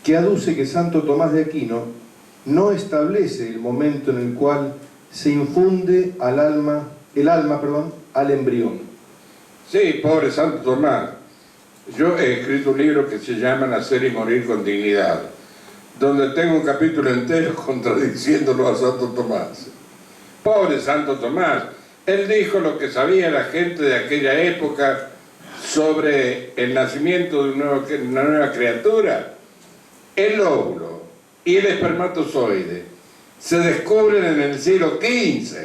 que aduce que Santo Tomás de Aquino no establece el momento en el cual se infunde el alma, al embrión? Sí, pobre Santo Tomás. Yo he escrito un libro que se llama Nacer y morir con dignidad, donde tengo un capítulo entero contradiciéndolo a Santo Tomás. Pobre Santo Tomás, él dijo lo que sabía la gente de aquella época sobre el nacimiento de una nueva criatura. El óvulo y el espermatozoide se descubren en el siglo XV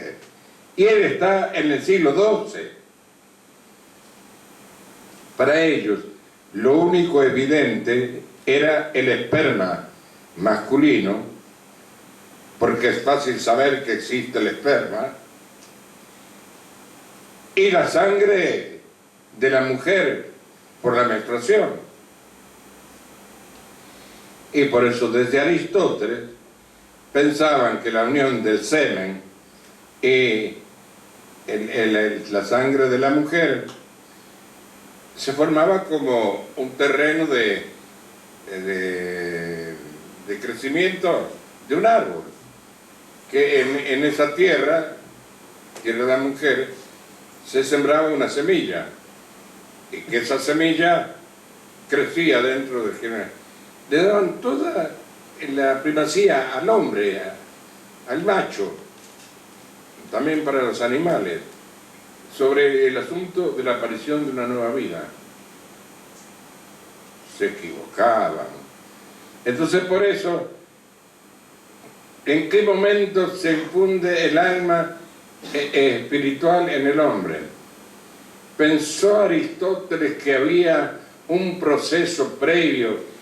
y él está en el siglo XII. Para ellos, lo único evidente era el esperma masculino, porque es fácil saber que existe el esperma, y la sangre de la mujer por la menstruación. Y por eso desde Aristóteles pensaban que la unión del semen y la sangre de la mujer se formaba como un terreno de crecimiento de un árbol, que en esa tierra, que era la mujer, se sembraba una semilla, y que esa semilla crecía dentro del género. Le daban toda la primacía al hombre, al macho, también para los animales, sobre el asunto de la aparición de una nueva vida. Se equivocaban. Entonces, por eso, ¿en qué momento se infunde el alma espiritual en el hombre? Pensó Aristóteles que había un proceso previo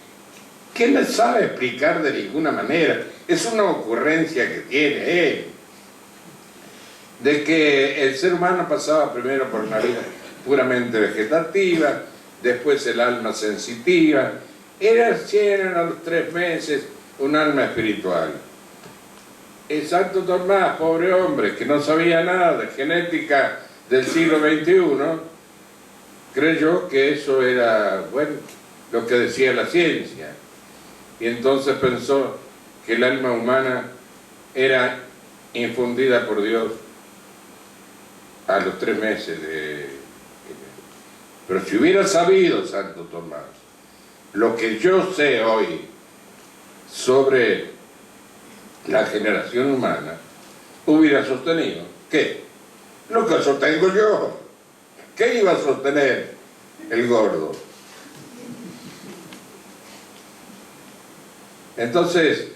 que no sabe explicar de ninguna manera. Es una ocurrencia que tiene él, de que el ser humano pasaba primero por una vida puramente vegetativa, después el alma sensitiva, eran a los 3 meses un alma espiritual. El Santo Tomás, pobre hombre, que no sabía nada de genética del siglo XXI, creyó que eso era, bueno, lo que decía la ciencia. Y entonces pensó que el alma humana era infundida por Dios a los 3 meses de... Pero si hubiera sabido Santo Tomás lo que yo sé hoy sobre la generación humana, hubiera sostenido ¿qué? Lo que sostengo yo. ¿Qué iba a sostener el gordo? Entonces,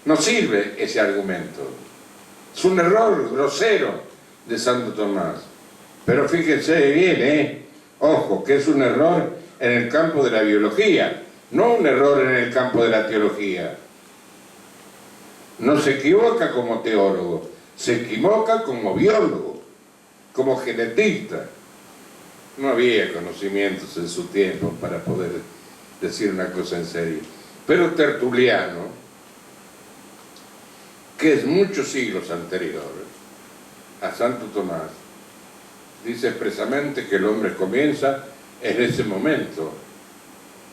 no sirve ese argumento. Es un error grosero de Santo Tomás. Pero fíjense bien, ojo, que es un error en el campo de la biología, no un error en el campo de la teología. No se equivoca como teólogo, se equivoca como biólogo, como genetista. No había conocimientos en su tiempo para poder decir una cosa en serio. Pero Tertuliano, que es muchos siglos anterior a Santo Tomás, dice expresamente que el hombre comienza en ese momento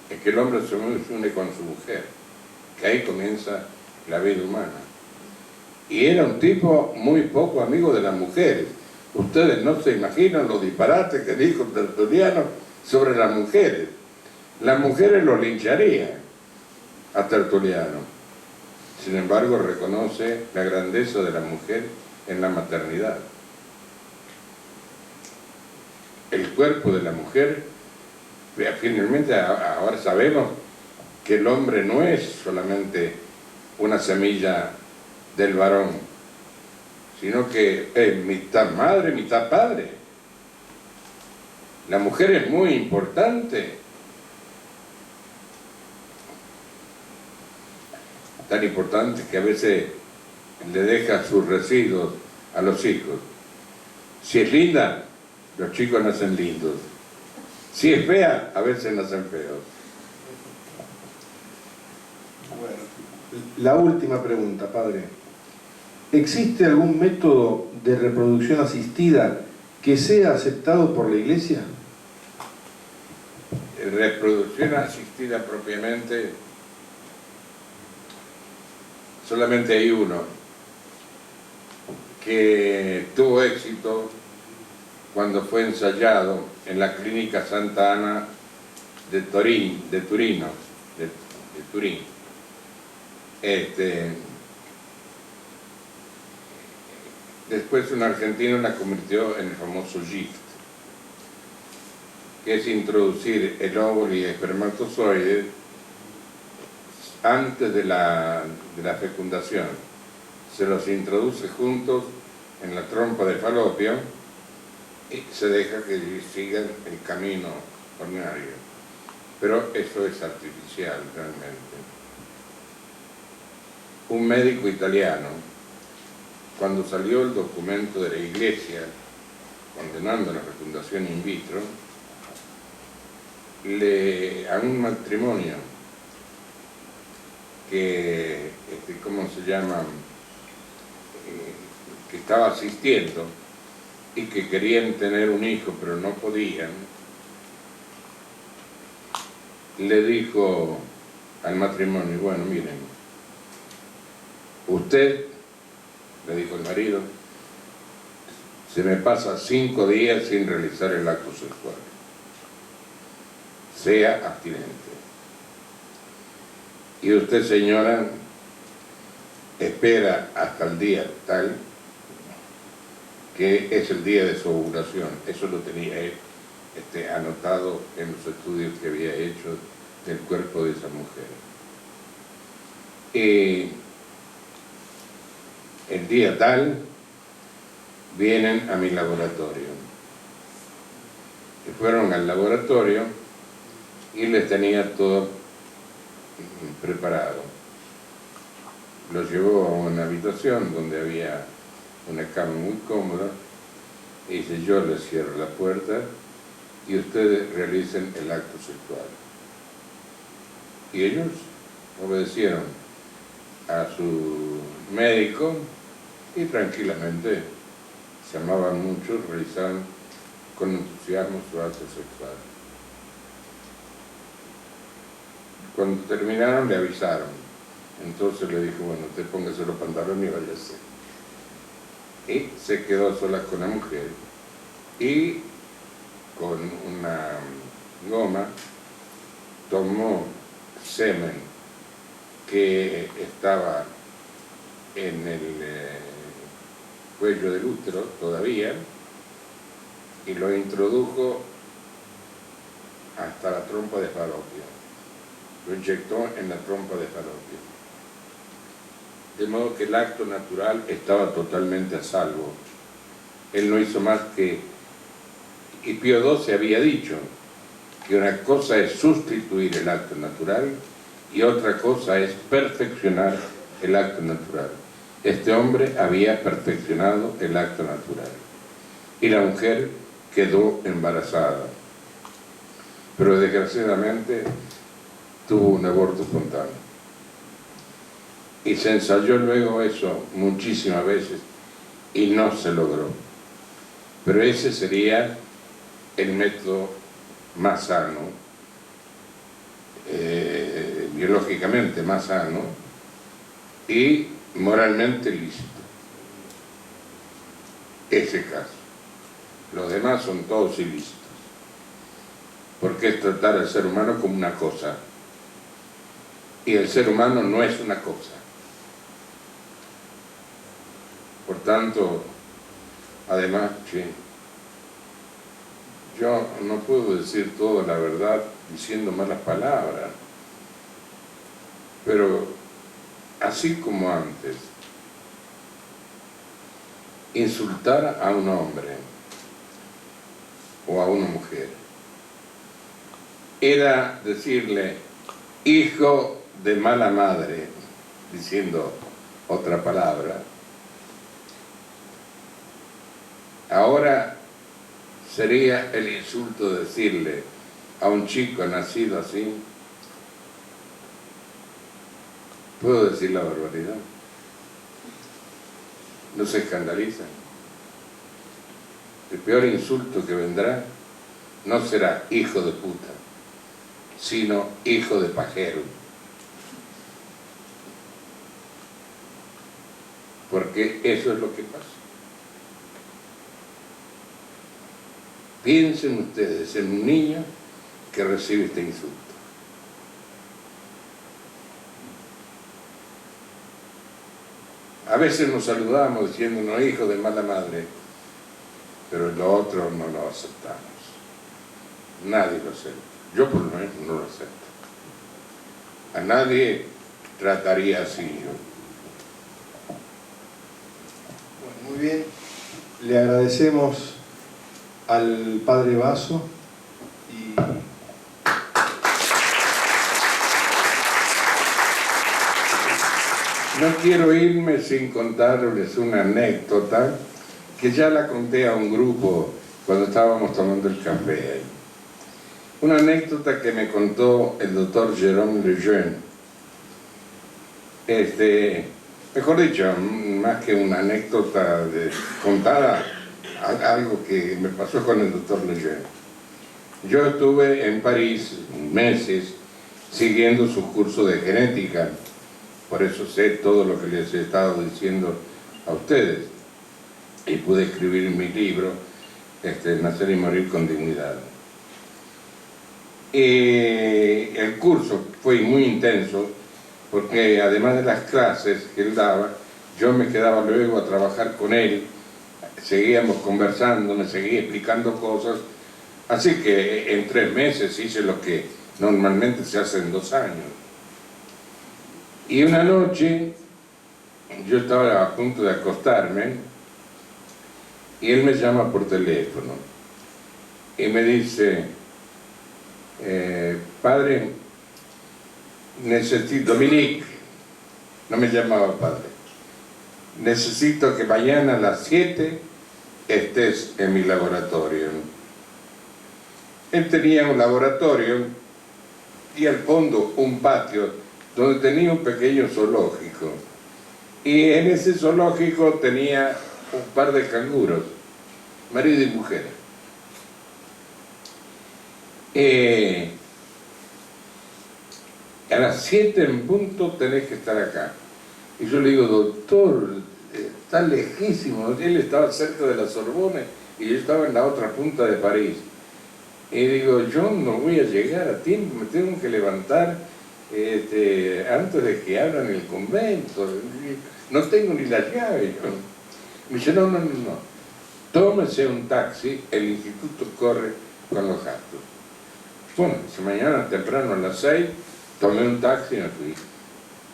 en que el hombre se une con su mujer, que ahí comienza la vida humana. Y era un tipo muy poco amigo de las mujeres. Ustedes no se imaginan los disparates que dijo Tertuliano sobre las mujeres. Las mujeres lo lincharían a Tertuliano. Sin embargo, reconoce la grandeza de la mujer en la maternidad. el cuerpo de la mujer. Finalmente ahora sabemos que el hombre no es solamente una semilla del varón, sino que es mitad madre, mitad padre. La mujer es muy importante, tan importante que a veces le deja sus residuos a los hijos. Si es linda, los chicos nacen lindos. Si es fea, a veces nacen feos. Bueno, la última pregunta, padre. ¿Existe algún método de reproducción asistida que sea aceptado por la Iglesia? Reproducción asistida propiamente, solamente hay uno que tuvo éxito cuando fue ensayado en la clínica Santa Ana de Turín. Después un argentino la convirtió en el famoso GIFT, que es introducir el óvulo y el espermatozoide antes de la fecundación. Se los introduce juntos en la trompa de falopio y se deja que sigan el camino ordinario. Pero eso es artificial realmente. Un médico italiano, cuando salió el documento de la Iglesia condenando la fecundación in vitro, a un matrimonio que, ¿cómo se llama?, que estaba asistiendo y que querían tener un hijo pero no podían, le dijo al matrimonio: bueno, miren, usted, le dijo el marido, se me pasa 5 días sin realizar el acto sexual, sea abstinente. Y usted, señora, espera hasta el día tal, que es el día de su ovulación. Eso lo tenía él anotado en los estudios que había hecho del cuerpo de esa mujer. El día tal, vienen a mi laboratorio. Y fueron al laboratorio y les tenía todo preparado. Los llevó a una habitación donde había una cama muy cómoda y dice: yo les cierro la puerta y ustedes realicen el acto sexual. Y ellos obedecieron a su médico y tranquilamente, se amaban mucho, realizaron con entusiasmo su acto sexual. Cuando terminaron le avisaron, entonces le dijo: bueno, usted póngase los pantalones y váyase. Y se quedó sola con la mujer y con una goma tomó semen que estaba en el cuello del útero todavía y lo introdujo hasta la trompa de falopio. Lo inyectó en la trompa de falopio. De modo que el acto natural estaba totalmente a salvo. Él no hizo más que... Y Pío XII había dicho que una cosa es sustituir el acto natural y otra cosa es perfeccionar el acto natural. Este hombre había perfeccionado el acto natural y la mujer quedó embarazada, pero desgraciadamente tuvo un aborto espontáneo. Y se ensayó luego eso muchísimas veces y no se logró. Pero ese sería el método más sano, biológicamente más sano y moralmente lícito. Ese caso. Los demás son todos ilícitos. Porque es tratar al ser humano como una cosa. Y el ser humano no es una cosa. Por tanto, además, sí. yo no puedo decir toda la verdad diciendo malas palabras, pero así como antes, insultar a un hombre o a una mujer era decirle hijo de mala madre, diciendo otra palabra. Ahora sería el insulto decirle a un chico nacido así, ¿puedo decir la barbaridad? ¿No se escandalizan? El peor insulto que vendrá no será hijo de puta, sino hijo de pajero. Porque eso es lo que pasa. Piensen ustedes en un niño que recibe este insulto. A veces nos saludamos diciéndonos hijo de mala madre, pero lo otro no lo aceptamos. Nadie lo acepta. Yo por lo menos no lo acepto. A nadie trataría así yo. Bueno, muy bien. Le agradecemos al padre Basso y no quiero irme sin contarles una anécdota que ya la conté a un grupo cuando estábamos tomando el café ahí. Una anécdota que me contó el doctor Jérôme Lejeune. Mejor dicho, más que una anécdota contada, algo que me pasó con el doctor Lejeune. Yo estuve en París meses siguiendo su curso de genética, por eso sé todo lo que les he estado diciendo a ustedes, y pude escribir mi libro, Nacer y Morir con Dignidad. El curso fue muy intenso, porque además de las clases que él daba, yo me quedaba luego a trabajar con él, seguíamos conversando, me seguía explicando cosas, así que en 3 meses hice lo que normalmente se hace en 2 años. Y una noche yo estaba a punto de acostarme y él me llama por teléfono y me dice, padre, necesito, Dominique, no me llamaba padre, necesito que mañana a las 7 estés en mi laboratorio. Él tenía un laboratorio y al fondo un patio donde tenía un pequeño zoológico, y en ese zoológico tenía un par de canguros, marido y mujer. A las 7 en punto tenés que estar acá. Y yo le digo, doctor, está lejísimo. Él estaba cerca de la Sorbona y yo estaba en la otra punta de París. Y digo, yo no voy a llegar a tiempo, me tengo que levantar antes de que abran el convento. No tengo ni la llave. Me dice, no, tómese un taxi, el instituto corre con los gastos. Bueno, mañana temprano a las 6 tomé un taxi y me fui.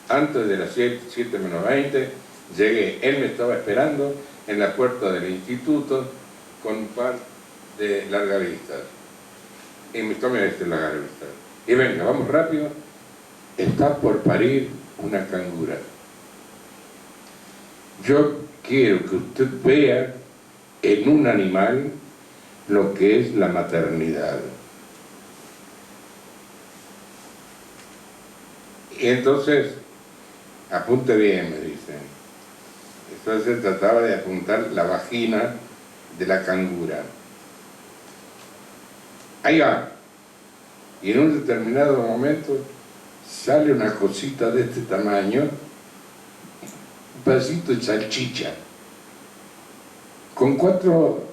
Antes de las 7 menos 20, llegué. Él me estaba esperando en la puerta del instituto con un par de largavistas. Y me tomé largavistas. Y venga, vamos rápido. Está por parir una cangura. Yo quiero que usted vea en un animal lo que es la maternidad. Y entonces, apunte bien, me dicen. Entonces trataba de apuntar la vagina de la cangura. Ahí va. Y en un determinado momento sale una cosita de este tamaño, un pedacito de salchicha, con 4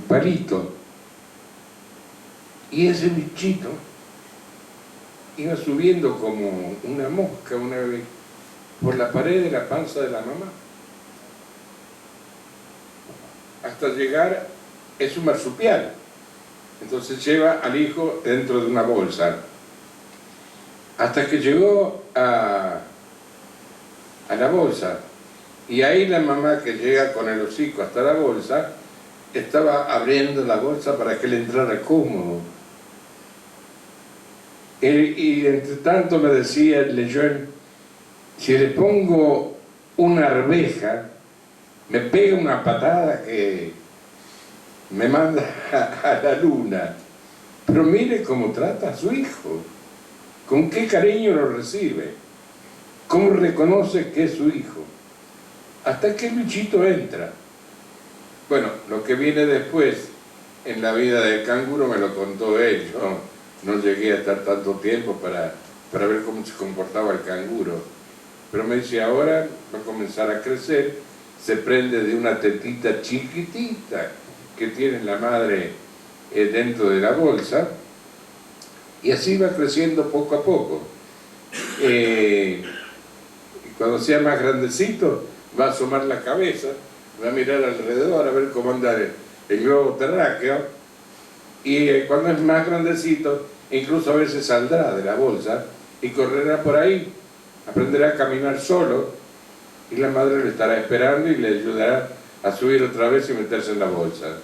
palitos. Y ese bichito iba subiendo como una mosca una vez por la pared de la panza de la mamá, hasta llegar es un marsupial. Entonces lleva al hijo dentro de una bolsa. Hasta que llegó a la bolsa. Y ahí la mamá, que llega con el hocico hasta la bolsa, estaba abriendo la bolsa para que le entrara cómodo. Y entre tanto me decía Lejeune, si le pongo una arveja, me pega una patada que me manda a la luna. Pero mire cómo trata a su hijo, con qué cariño lo recibe, cómo reconoce que es su hijo, hasta que el bichito entra. Bueno, lo que viene después en la vida del canguro me lo contó él. Yo no llegué a estar tanto tiempo para ver cómo se comportaba el canguro, pero me dice, ahora va a comenzar a crecer, se prende de una tetita chiquitita que tiene la madre dentro de la bolsa, y así va creciendo poco a poco. Y cuando sea más grandecito va a asomar la cabeza, va a mirar alrededor a ver cómo anda el globo terráqueo, y cuando es más grandecito incluso a veces saldrá de la bolsa y correrá por ahí, aprenderá a caminar solo, y la madre le estará esperando y le ayudará a subir otra vez y meterse en la bolsa.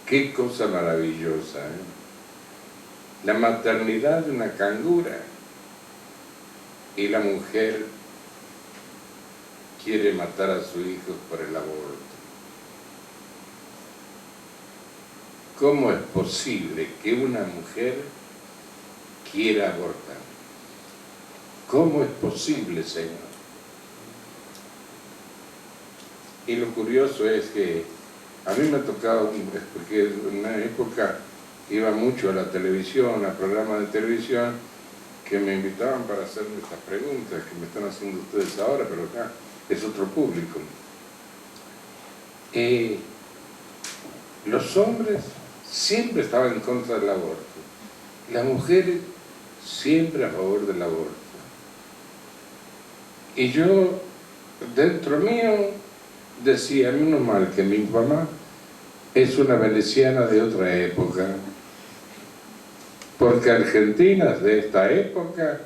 Qué cosa maravillosa, ¿eh? La maternidad de una cangura, y la mujer quiere matar a su hijo por el aborto. ¿Cómo es posible que una mujer quiera abortar? ¿Cómo es posible, Señor? Y lo curioso es que a mí me ha tocado, porque en una época iba mucho a la televisión, a programas de televisión, que me invitaban para hacerme estas preguntas que me están haciendo ustedes ahora, pero acá es otro público. Los hombres siempre estaban en contra del aborto, las mujeres siempre a favor del aborto. Y yo, dentro mío, decía, menos mal que mi mamá es una veneciana de otra época, porque argentinas de esta época,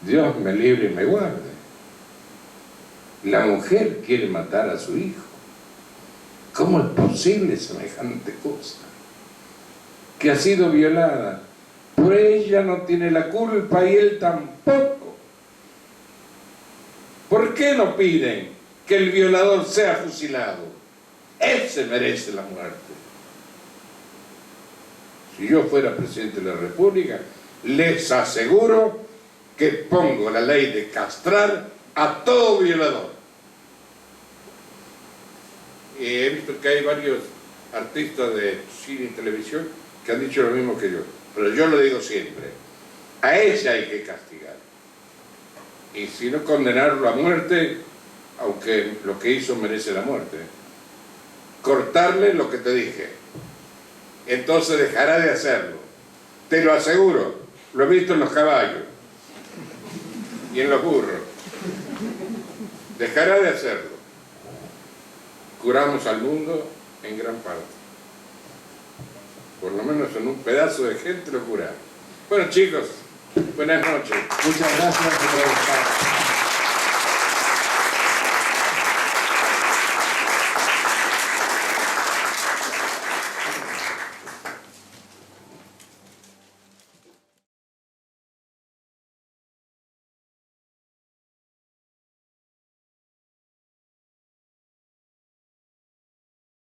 Dios me libre y me guarde. La mujer quiere matar a su hijo. ¿Cómo es posible semejante cosa? Que ha sido violada, pero ella no tiene la culpa y él tampoco. ¿Por qué no piden que el violador sea fusilado? Él se merece la muerte. Si yo fuera presidente de la República, les aseguro que pongo la ley de castrar a todo violador. He visto que hay varios artistas de cine y televisión que han dicho lo mismo que yo, pero yo lo digo siempre, a ella hay que castigar, y si no, condenarlo a muerte, aunque lo que hizo merece la muerte. Cortarle lo que te dije, entonces dejará de hacerlo, te lo aseguro, lo he visto en los caballos y en los burros, dejará de hacerlo. Curamos al mundo en gran parte, por lo menos en un pedazo de gente lo curamos. Bueno, chicos, buenas noches. Muchas gracias por estar.